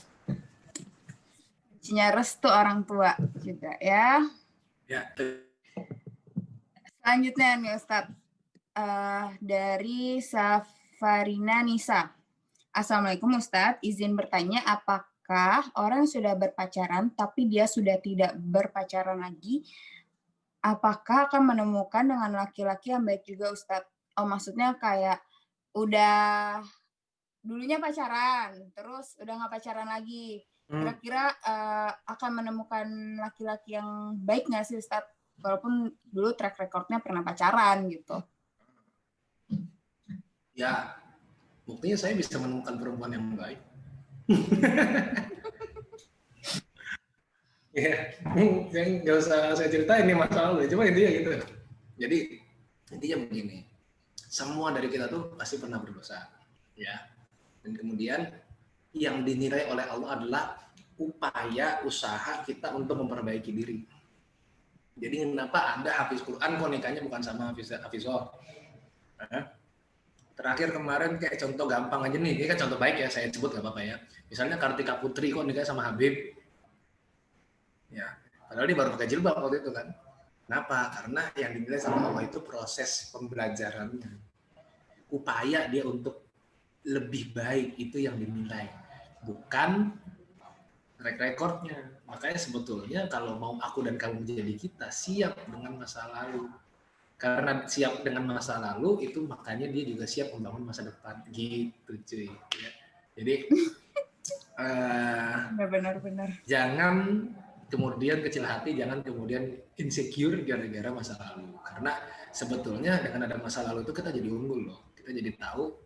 Speaker 3: Kuncinya restu orang tua juga ya.
Speaker 1: Ya.
Speaker 3: Selanjutnya nih Ustadz, dari Safarina Nisa. Assalamualaikum Ustadz, izin bertanya apakah orang yang sudah berpacaran tapi dia sudah tidak berpacaran lagi, apakah akan menemukan dengan laki-laki yang baik juga Ustadz? Oh maksudnya kayak udah dulunya pacaran, terus udah nggak pacaran lagi. Kira-kira akan menemukan laki-laki yang baik nggak sih Ustadz? Walaupun dulu track recordnya pernah pacaran gitu.
Speaker 1: Ya, buktinya saya bisa menemukan perempuan yang baik. Ya, nggak usah saya ceritain ini masa lalu, cuma intinya gitu. Jadi intinya begini, semua dari kita tuh pasti pernah berdosa, ya. Dan kemudian yang dinilai oleh Allah adalah upaya usaha kita untuk memperbaiki diri. Jadi kenapa Anda hafiz Quran kok nikahnya bukan sama Hafizah? Terakhir kemarin kayak contoh gampang aja nih, ini kan contoh baik ya, saya sebut gak apa-apa ya. Misalnya Kartika Putri kok nikah sama Habib. Ya, padahal dia baru pakai jilbab waktu itu kan. Kenapa? Karena yang dinilai sama Allah itu proses pembelajarannya. Upaya dia untuk lebih baik itu yang dinilai. Bukan track recordnya. Makanya sebetulnya kalau mau aku dan kamu menjadi kita, siap dengan masa lalu. Karena siap dengan masa lalu itu makanya dia juga siap membangun masa depan gitu cuy ya. Jadi
Speaker 3: benar.
Speaker 1: Jangan kemudian kecil hati, jangan kemudian insecure gara-gara masa lalu. Karena sebetulnya dengan ada masa lalu itu kita jadi unggul loh. Kita jadi tahu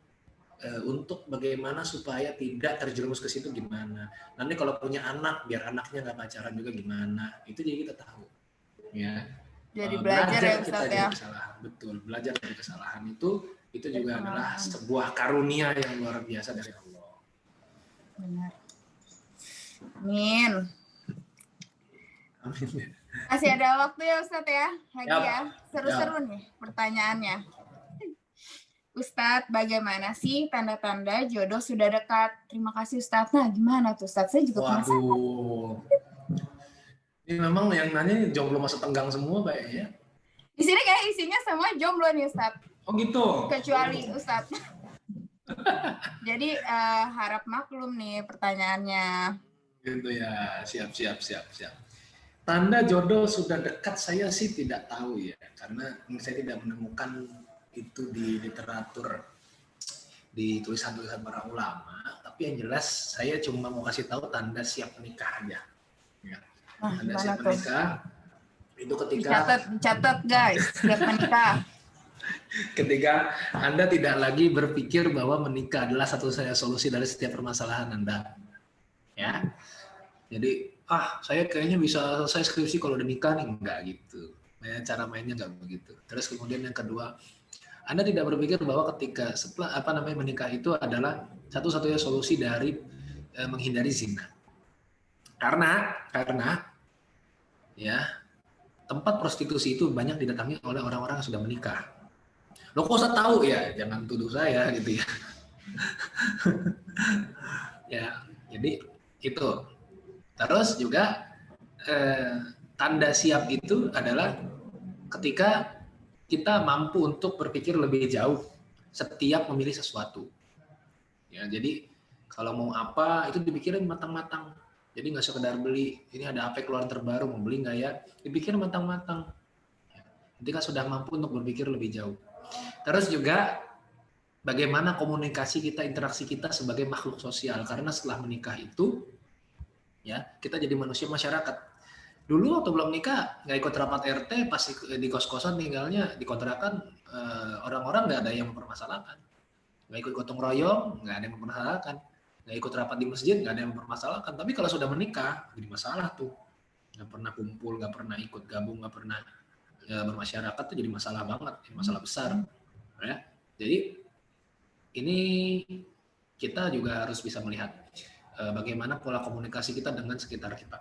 Speaker 1: untuk bagaimana supaya tidak terjerumus ke situ gimana. Nanti kalau punya anak, biar anaknya nggak pacaran juga gimana. Itu jadi kita tahu. Ya.
Speaker 3: Jadi belajar ya Ustaz ya.
Speaker 1: Betul, belajar dari kesalahan itu juga adalah sebuah karunia yang luar biasa dari Allah.
Speaker 3: Benar. Amin.
Speaker 1: Amin.
Speaker 3: Masih ada waktu ya Ustaz ya. Lagi ya. Seru-seru nih pertanyaannya. Ustadz, bagaimana sih tanda-tanda jodoh sudah dekat? Terima kasih Ustadz. Nah, gimana tuh Ustadz? Saya juga penasaran.
Speaker 1: Waduh. Ini memang yang nanya jomblo masa tenggang semua Pak ya?
Speaker 3: Di sini kayak isinya semua jomblo nih Ustadz.
Speaker 1: Oh gitu?
Speaker 3: Kecuali Ustadz. Jadi harap maklum nih pertanyaannya.
Speaker 1: Gitu ya, siap. Tanda jodoh sudah dekat saya sih tidak tahu ya. Karena saya tidak menemukan itu di literatur, di tulisan-tulisan para ulama, tapi yang jelas saya cuma mau kasih tahu tanda siap menikah aja. Ya. Tanda siap menikah itu ketika
Speaker 3: dicatat guys, siap menikah.
Speaker 1: Ketika Anda tidak lagi berpikir bahwa menikah adalah satu-satunya solusi dari setiap permasalahan Anda. Ya. Jadi, saya kayaknya bisa selesai skripsi kalau udah nikah nih, enggak gitu. Cara mainnya enggak begitu. Terus kemudian yang kedua, Anda tidak berpikir bahwa ketika setelah menikah itu adalah satu-satunya solusi dari menghindari zina. Karena ya, tempat prostitusi itu banyak didatangi oleh orang-orang yang sudah menikah. Lo kok usah tahu ya, jangan tuduh saya gitu ya. Ya, jadi itu. Terus juga tanda siap itu adalah ketika kita mampu untuk berpikir lebih jauh setiap memilih sesuatu. Ya, jadi kalau mau apa itu dipikirin matang-matang. Jadi nggak sekedar beli, ini ada HP keluaran terbaru, mau beli nggak ya? Dipikir matang-matang. Ketika sudah mampu untuk berpikir lebih jauh. Terus juga bagaimana komunikasi kita, interaksi kita sebagai makhluk sosial. Karena setelah menikah itu, ya kita jadi manusia masyarakat. Dulu waktu belum nikah nggak ikut rapat RT, pas di kos-kosan tinggalnya di kontrakan, orang-orang nggak ada yang mempermasalahkan. Nggak ikut gotong royong, nggak ada yang mempermasalahkan. Nggak ikut rapat di masjid, nggak ada yang mempermasalahkan. Tapi kalau sudah menikah, jadi masalah tuh. Nggak pernah kumpul, nggak pernah ikut gabung, nggak pernah bermasyarakat tuh jadi masalah banget, masalah besar. Ya. Jadi ini kita juga harus bisa melihat bagaimana pola komunikasi kita dengan sekitar kita.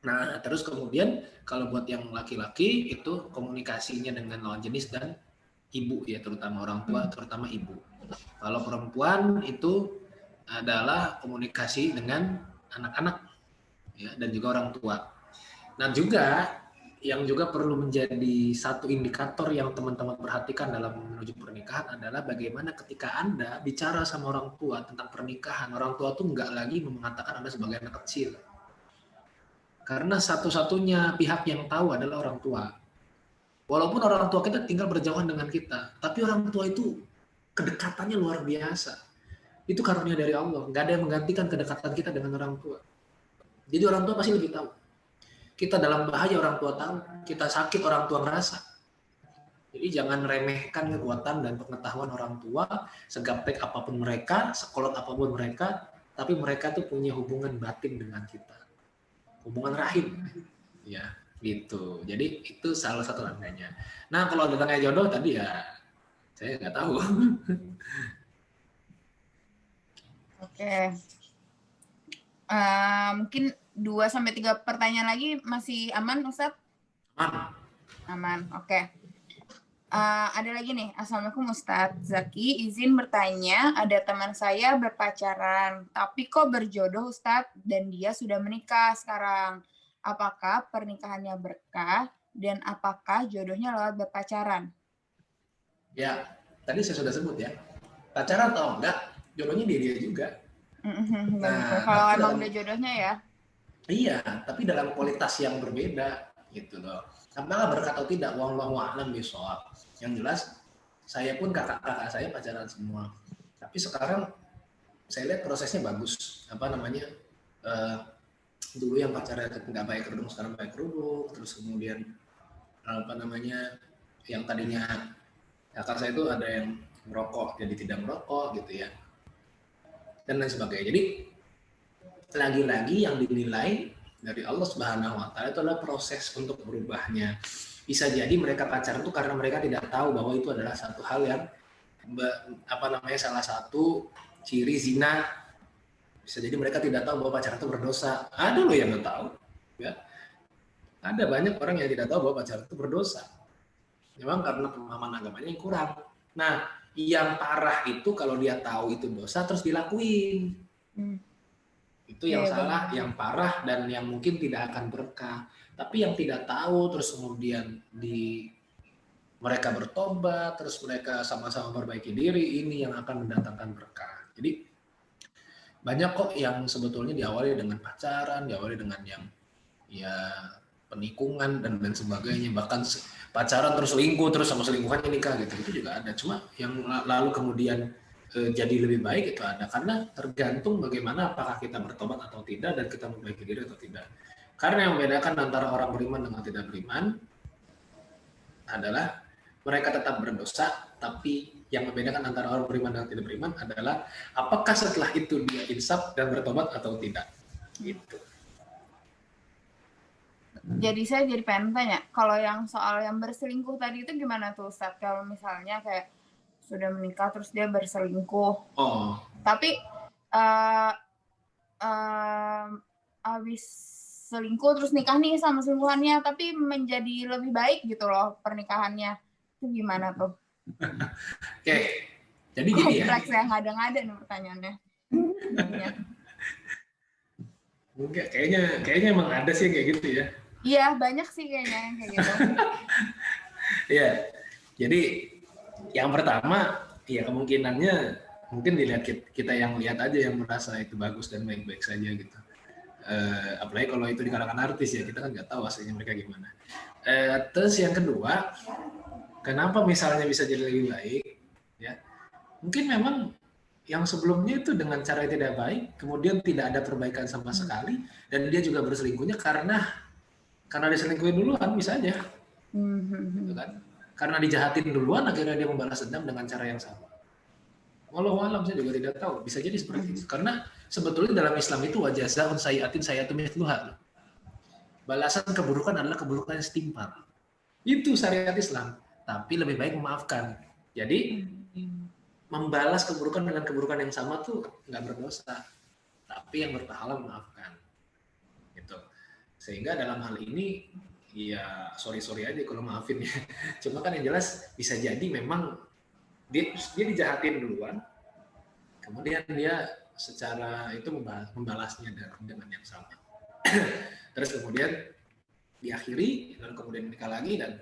Speaker 1: Nah, terus kemudian kalau buat yang laki-laki itu komunikasinya dengan lawan jenis dan ibu ya, terutama orang tua, terutama ibu. Kalau perempuan itu adalah komunikasi dengan anak-anak ya, dan juga orang tua. Nah, juga yang juga perlu menjadi satu indikator yang teman-teman perhatikan dalam menuju pernikahan adalah bagaimana ketika Anda bicara sama orang tua tentang pernikahan, orang tua tuh nggak lagi mengatakan Anda sebagai anak kecil. Karena satu-satunya pihak yang tahu adalah orang tua. Walaupun orang tua kita tinggal berjauhan dengan kita, tapi orang tua itu kedekatannya luar biasa. Itu karunia dari Allah. Nggak ada yang menggantikan kedekatan kita dengan orang tua. Jadi orang tua pasti lebih tahu. Kita dalam bahaya orang tua tahu, kita sakit orang tua ngerasa. Jadi jangan remehkan kekuatan dan pengetahuan orang tua, segaptek apapun mereka, sekolot apapun mereka, tapi mereka tuh punya hubungan batin dengan kita. Hubungan rahim. Ya, gitu. Jadi itu salah satu tandanya. Nah, kalau datangnya jodoh tadi ya saya nggak tahu.
Speaker 3: Oke. Mungkin 2-3 pertanyaan lagi masih aman, Ustadz? Aman, oke. Ada lagi nih, Assalamualaikum Ustadz Zaki, izin bertanya, ada teman saya berpacaran, tapi kok berjodoh Ustadz, dan dia sudah menikah sekarang. Apakah pernikahannya berkah, dan apakah jodohnya lewat berpacaran?
Speaker 1: Ya, tadi saya sudah sebut ya, pacaran atau enggak, jodohnya dia juga.
Speaker 3: Nah, kalau emang udah jodohnya ya?
Speaker 1: Iya, tapi dalam kualitas yang berbeda gitu loh. Apakah berkah atau tidak, wallahu a'lam bishawab. Yang jelas, saya pun kakak-kakak saya pacaran semua. Tapi sekarang saya lihat prosesnya bagus. Apa namanya? Dulu yang pacaran nggak pakai kerudung, sekarang pakai kerudung. Terus kemudian apa namanya? Yang tadinya kakak saya itu ada yang merokok, jadi tidak merokok gitu ya. Dan lain sebagainya. Jadi lagi-lagi yang dinilai dari Allah Subhanahu wa taala itu adalah proses untuk berubahnya. Bisa jadi mereka pacaran itu karena mereka tidak tahu bahwa itu adalah satu hal yang salah satu ciri zina. Bisa jadi mereka tidak tahu bahwa pacaran itu berdosa. Ada loh yang nggak tahu, ya. Ada banyak orang yang tidak tahu bahwa pacaran itu berdosa. Memang karena pemahaman agamanya yang kurang. Nah, yang parah itu kalau dia tahu itu dosa terus dilakuin. Itu yang salah, yang parah, dan yang mungkin tidak akan berkah. Tapi yang tidak tahu terus kemudian mereka bertobat, terus mereka sama-sama perbaiki diri, ini yang akan mendatangkan berkah. Jadi banyak kok yang sebetulnya diawali dengan pacaran, diawali dengan yang ya penikungan dan sebagainya, bahkan pacaran terus selingkuh, terus sama selingkuhannya nikah gitu, itu juga ada. Cuma yang lalu kemudian jadi lebih baik itu ada, karena tergantung bagaimana apakah kita bertobat atau tidak dan kita memperbaiki diri atau tidak. Karena yang membedakan antara orang beriman dengan tidak beriman adalah mereka tetap berdosa, tapi yang membedakan antara orang beriman dan tidak beriman adalah apakah setelah itu dia insaf dan bertobat atau tidak. Gitu.
Speaker 3: Jadi saya jadi pengen tanya, kalau yang soal yang berselingkuh tadi itu gimana tuh Ustadz? Kalau misalnya kayak sudah menikah terus dia berselingkuh. Tapi habis selingkuh terus nikah nih sama selingkuhannya, tapi menjadi lebih baik gitu loh pernikahannya. Itu gimana tuh?
Speaker 1: Oke, jadi gini ya.
Speaker 3: Kompleks ya, ngada-ngada nih pertanyaannya.
Speaker 1: Mungkin kayaknya emang ada sih kayak gitu ya.
Speaker 3: Iya, banyak sih kayaknya yang kayak gitu.
Speaker 1: Iya. Jadi yang pertama, ya kemungkinannya mungkin dilihat kita yang lihat aja yang merasa itu bagus dan baik-baik saja gitu. Apalagi kalau itu di kalangan artis ya, kita kan nggak tahu aslinya mereka gimana. Terus yang kedua, kenapa misalnya bisa jadi lebih baik? Ya, mungkin memang yang sebelumnya itu dengan cara yang tidak baik, kemudian tidak ada perbaikan sama sekali, dan dia juga berselingkuhnya karena diselingkuhin duluan, bisa aja, gitu kan? Karena dijahatin duluan, akhirnya dia membalas dendam dengan cara yang sama. Walau alam saya juga tidak tahu, bisa jadi seperti itu. Karena sebetulnya dalam Islam itu wajazaun sayyatin sayyatun mithluha. Balasan keburukan adalah keburukan yang setimpal. Itu syariat Islam. Tapi lebih baik memaafkan. Jadi membalas keburukan dengan keburukan yang sama tuh nggak berdosa. Tapi yang berpahala memaafkan. Gitu. Sehingga dalam hal ini ya sorry aja kalau maafin ya. Cuma kan yang jelas bisa jadi memang dia dijahatin duluan, kemudian dia secara itu membalasnya dengan yang sama. Terus kemudian diakhiri, lalu kemudian menikah lagi dan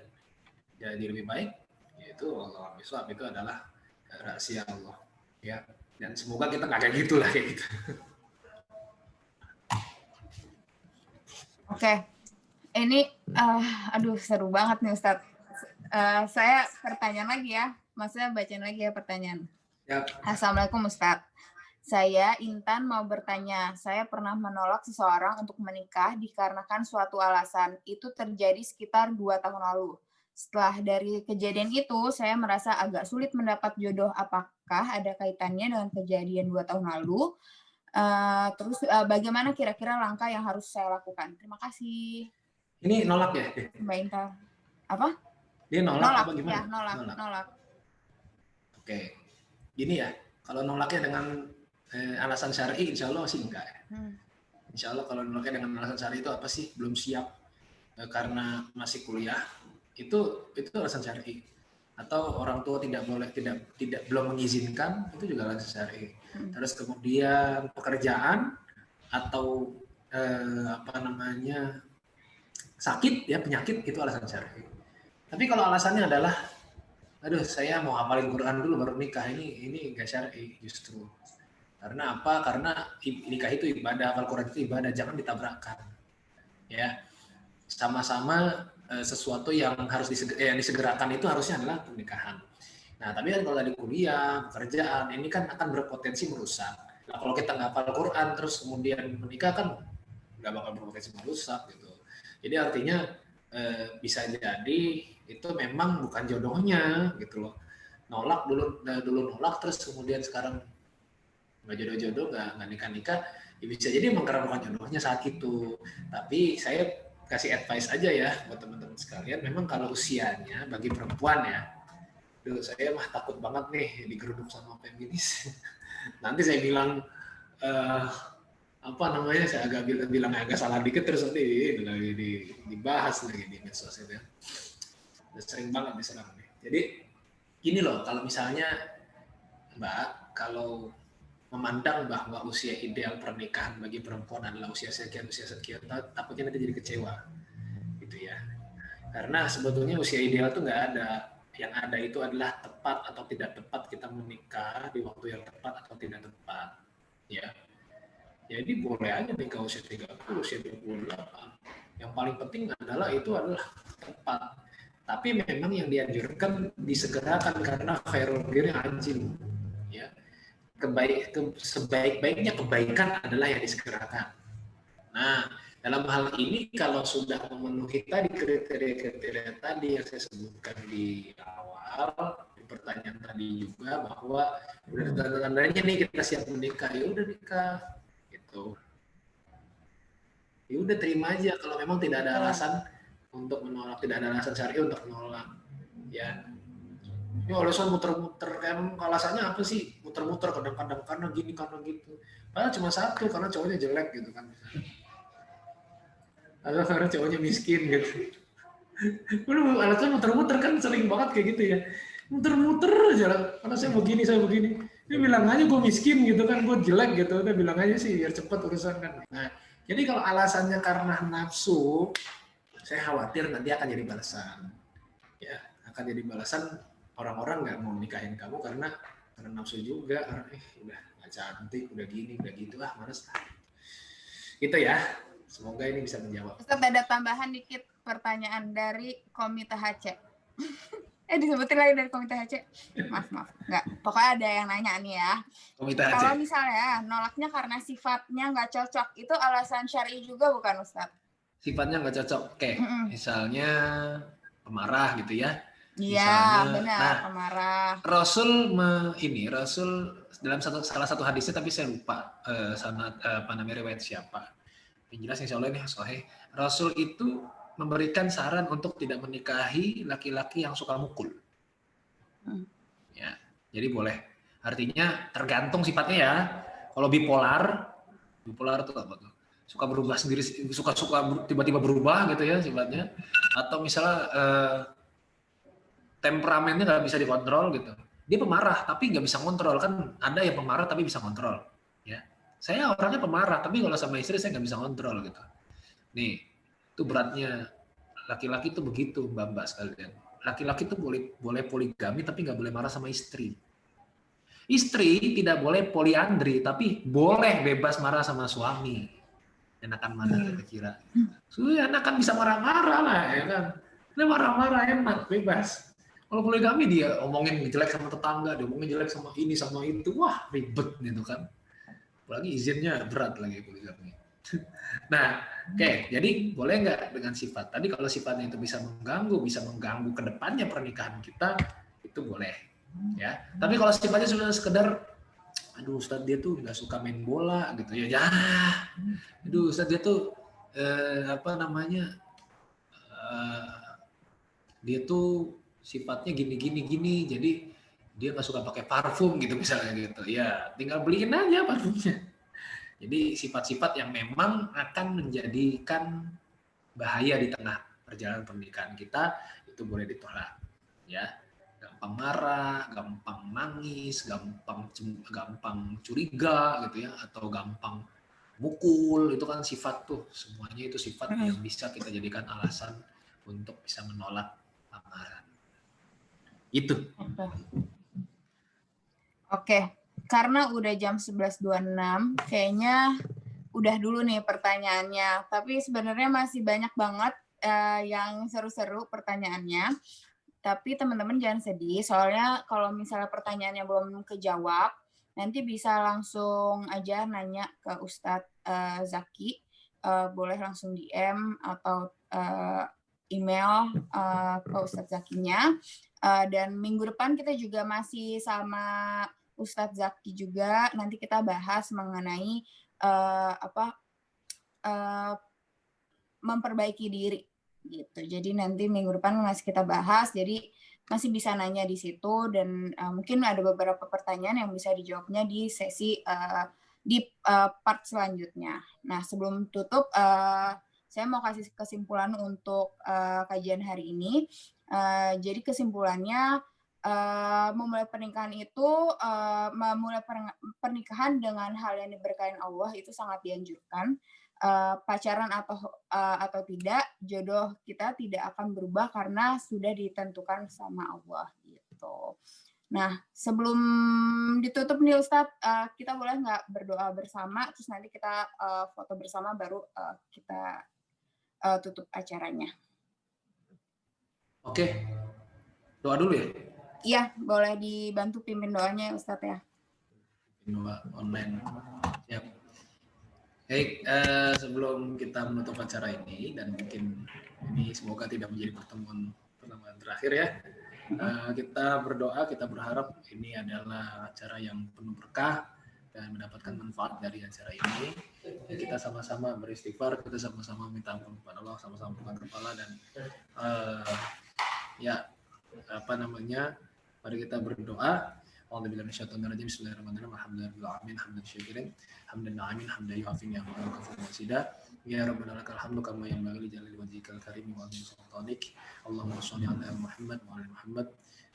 Speaker 1: jadi lebih baik. Yaitu Allah bisawab, itu adalah rahasia Allah. Ya, dan semoga kita nggak kayak gitulah kayak gitu.
Speaker 3: Oke, ini aduh seru banget nih Ustadz. Saya pertanyaan lagi ya, maksudnya bacain lagi ya pertanyaan.
Speaker 1: Yap.
Speaker 3: Assalamualaikum Ustadz. Saya Intan mau bertanya, saya pernah menolak seseorang untuk menikah dikarenakan suatu alasan. Itu terjadi sekitar 2 tahun lalu. Setelah dari kejadian itu, saya merasa agak sulit mendapat jodoh. Apakah ada kaitannya dengan kejadian 2 tahun lalu? Terus bagaimana kira-kira langkah yang harus saya lakukan? Terima kasih.
Speaker 1: Ini nolak ya?
Speaker 3: Mbak Intan. Apa?
Speaker 1: Dia nolak apa gimana?
Speaker 3: Ya, nolak.
Speaker 1: Oke. Gini ya, kalau nolaknya dengan alasan syar'i, insya Allah sih enggak. Insya Allah kalau nolaknya dengan alasan syar'i itu apa sih? Belum siap karena masih kuliah. Itu alasan syar'i. Atau orang tua tidak belum mengizinkan, itu juga alasan syar'i. Terus kemudian pekerjaan atau sakit ya, penyakit, itu alasan syar'i. Tapi kalau alasannya adalah aduh saya mau hafalin Quran dulu baru nikah, ini enggak syar'i justru. Karena apa? Karena nikah itu ibadah, hafal Quran itu ibadah, jangan ditabrakkan. Ya. Sama-sama sesuatu yang harus disegerakan itu harusnya adalah pernikahan. Nah, tapi kan kalau dari kuliah, pekerjaan, ini kan akan berpotensi merusak. Nah, kalau kita nggak hafal Quran terus kemudian menikah kan nggak bakal berpotensi merusak gitu. Jadi artinya bisa jadi itu memang bukan jodohnya gitu loh. Nolak dulu nolak, terus kemudian sekarang nggak jodoh-jodoh, nggak nikah-nikah, ya bisa jadi memang karena bukan jodohnya saat itu. Tapi saya kasih advice aja ya buat teman-teman sekalian, memang kalau usianya bagi perempuan ya, saya mah takut banget nih digeruduk sama feminis. Nanti saya bilang saya bilang agak salah dikit terus nanti lagi dibahas lagi di medsos itu ya. Udah sering banget diserang nih. Jadi gini loh, kalau misalnya Mbak, kalau memandang bahwa usia ideal pernikahan bagi perempuan adalah usia sekian, takutnya nanti jadi kecewa, gitu ya. Karena sebetulnya usia ideal itu nggak ada. Yang ada itu adalah tepat atau tidak tepat kita menikah di waktu yang tepat atau tidak tepat, ya. Jadi boleh aja nikah usia 30, usia 28. Yang paling penting adalah tepat. Tapi memang yang dianjurkan disegerakan karena khairul birri ajil, ya. Sebaik-baiknya kebaikan adalah yang disegerakan. Nah, dalam hal ini kalau sudah memenuhi tadi kriteria tadi yang saya sebutkan di awal di pertanyaan tadi juga, bahwa udah tanda-tandanya nih kita siap menikah, ya udah nikah gitu. Ya udah terima aja kalau memang tidak ada alasan untuk menolak, tidak ada alasan syar'i untuk menolak, ya. Ini alasan muter-muter, kan alasannya apa sih? Muter-muter kadang-kadang karena gini, karena gitu. Padahal cuma satu, karena cowoknya jelek gitu kan. atau karena cowoknya miskin gitu. Udah alasan muter-muter kan sering banget kayak gitu ya. Muter-muter aja lah. Karena saya begini, saya begini. Dia bilang aja gue miskin gitu kan, gue jelek gitu. Udah bilang aja sih biar cepet urusan kan. Nah, jadi kalau alasannya karena nafsu, saya khawatir nanti akan jadi balasan. Ya, akan jadi balasan orang-orang nggak mau nikahin kamu karena nafsu juga. Karena udah nggak cantik, udah gini, udah gitu, males lah. Gitu ya. Semoga ini bisa menjawab.
Speaker 3: Ustaz, ada tambahan dikit pertanyaan dari Komite HC. Disebutin lagi dari Komite HC. Maaf. Nggak. Pokoknya ada yang nanya nih ya.
Speaker 1: Komite HC.
Speaker 3: Kalau misalnya nolaknya karena sifatnya nggak cocok, itu alasan syar'i juga bukan Ustaz?
Speaker 1: Sifatnya nggak cocok. Oke, misalnya pemarah gitu ya.
Speaker 3: Iya, benar, pemarah.
Speaker 1: Rasul dalam salah satu hadisnya, tapi saya lupa riwayat siapa. Yang jelas insya Allah ini sahih. Rasul itu memberikan saran untuk tidak menikahi laki-laki yang suka mukul. Ya, jadi boleh. Artinya tergantung sifatnya ya. Kalau bipolar itu apa tuh? Suka berubah sendiri, suka tiba-tiba berubah gitu ya sifatnya. Atau misalnya temperamennya nggak bisa dikontrol gitu. Dia pemarah tapi nggak bisa kontrol, kan ada yang pemarah tapi bisa kontrol. Ya, saya orangnya pemarah tapi kalau sama istri saya nggak bisa kontrol gitu. Nih, itu beratnya laki-laki itu begitu, mbak sekalian. Laki-laki itu boleh poligami tapi nggak boleh marah sama istri. Istri tidak boleh poliandri tapi boleh bebas marah sama suami. Enakan mana kira-kira? Enakan bisa marah-marah lah ya kan. Dia marah-marah enak, bebas. Kalau poligami dia omongin jelek sama tetangga, dia omongin jelek sama ini sama itu, wah ribet gitu kan. Apalagi izinnya berat lagi poligami. Nah, oke, jadi boleh nggak dengan sifat? Tadi kalau sifatnya itu bisa mengganggu ke depannya pernikahan kita, itu boleh. Ya. Tapi kalau sifatnya sudah sekedar, aduh Ustadz dia tuh nggak suka main bola gitu ya, aduh Ustadz dia tuh dia tuh sifatnya gini, jadi dia nggak suka pakai parfum gitu misalnya gitu. Ya, tinggal beliin aja parfumnya. Jadi sifat-sifat yang memang akan menjadikan bahaya di tengah perjalanan pernikahan kita itu boleh ditolak. Ya, gampang marah, gampang nangis, gampang curiga gitu ya, atau gampang mukul, itu kan sifat tuh. Semuanya itu sifat yang bisa kita jadikan alasan untuk bisa menolak lamaran. Itu.
Speaker 3: Oke, karena udah jam 11.26, kayaknya udah dulu nih pertanyaannya. Tapi sebenarnya masih banyak banget yang seru-seru pertanyaannya. Tapi teman-teman jangan sedih, soalnya kalau misalnya pertanyaannya belum kejawab, nanti bisa langsung aja nanya ke Ustadz Zaki. Boleh langsung DM atau email ke Ustadz Zakinya. Dan minggu depan kita juga masih sama Ustadz Zaki juga. Nanti kita bahas mengenai memperbaiki diri gitu. Jadi nanti minggu depan masih kita bahas. Jadi masih bisa nanya di situ dan mungkin ada beberapa pertanyaan yang bisa dijawabnya di sesi part selanjutnya. Nah, sebelum tutup saya mau kasih kesimpulan untuk kajian hari ini. Jadi kesimpulannya memulai pernikahan itu memulai pernikahan dengan hal yang diberkahi Allah itu sangat dianjurkan. Pacaran atau tidak, jodoh kita tidak akan berubah karena sudah ditentukan sama Allah gitu. Nah, sebelum ditutup nih Ustadz, kita boleh nggak berdoa bersama, terus nanti kita foto bersama baru kita tutup acaranya.
Speaker 1: Oke, doa dulu ya?
Speaker 3: Iya, boleh dibantu pimpin doanya Ustadz ya.
Speaker 1: Doa online. Siap. Baik, sebelum kita menutup acara ini, dan mungkin ini semoga tidak menjadi pertemuan terakhir ya, kita berdoa, kita berharap ini adalah acara yang penuh berkah dan mendapatkan manfaat dari acara ini. Kita sama-sama beristighfar, kita sama-sama minta ampun kepada Allah, sama-sama bukan kepala, dan mari kita berdoa. A'udzu billahi minasyaitonir rajim. Bismillahirrahmanirrahim. Alhamdulillahirabbil alamin. Hamdan syakirin, hamdan na'imin, hamdan yu'afi ni'amahu wa kafur masida. Ya Rabbana lakal hamdu kama yanbaghi li jalali wajhikal karim wa 'azimi sultanik. Allahumma shalli 'ala Muhammad wa 'ala Muhammad.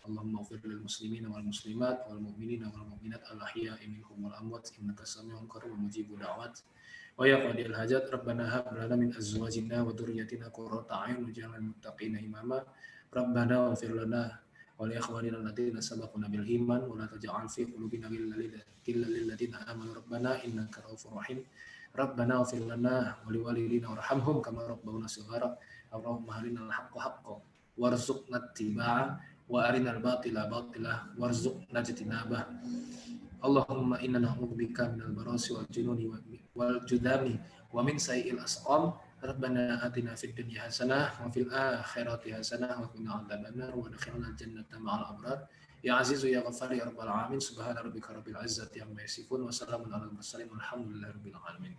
Speaker 1: Allahumma ighfir lil muslimina wal muslimat wal mu'minina wal mu'minat al ahya'i minhum wal amwat innaka samii'un qaribun mujibud da'wat. Wa ya qadil hajat Rabbana hab lana min azwajina wa dhurriyyatina qurrata a'yun waj'alna lil muttaqina imama. Rabbana ighfir lana wa li ikhwanina alladziina sabaquna bil iman wa la taj'al fi qulubina ghillan lil ladzina amanu rabbana innaka ra'ufur rahim. Rabbana ighfir lana wa li walidina warhamhum kama rabbawna shighara. Allahumma arinal haqqa haqqan warzuqna ittiba'a wa arinal batila batila warzuqna ijtinabah. Allahumma inna na'udzubika minal barasi wal jununi wal judami wa min sayyi'il asqam. Rabbana atina fid dunya hasanah wa fil akhirati hasanah wa qina adzabannar wa adkhilna jannata ma'al abrar. Ya Azizu ya Ghaffar ya Rabbal alamin. Subhana rabbika rabbil izzati amma yasifun wa salamun alal mursalin walhamdulillahi rabbil alamin.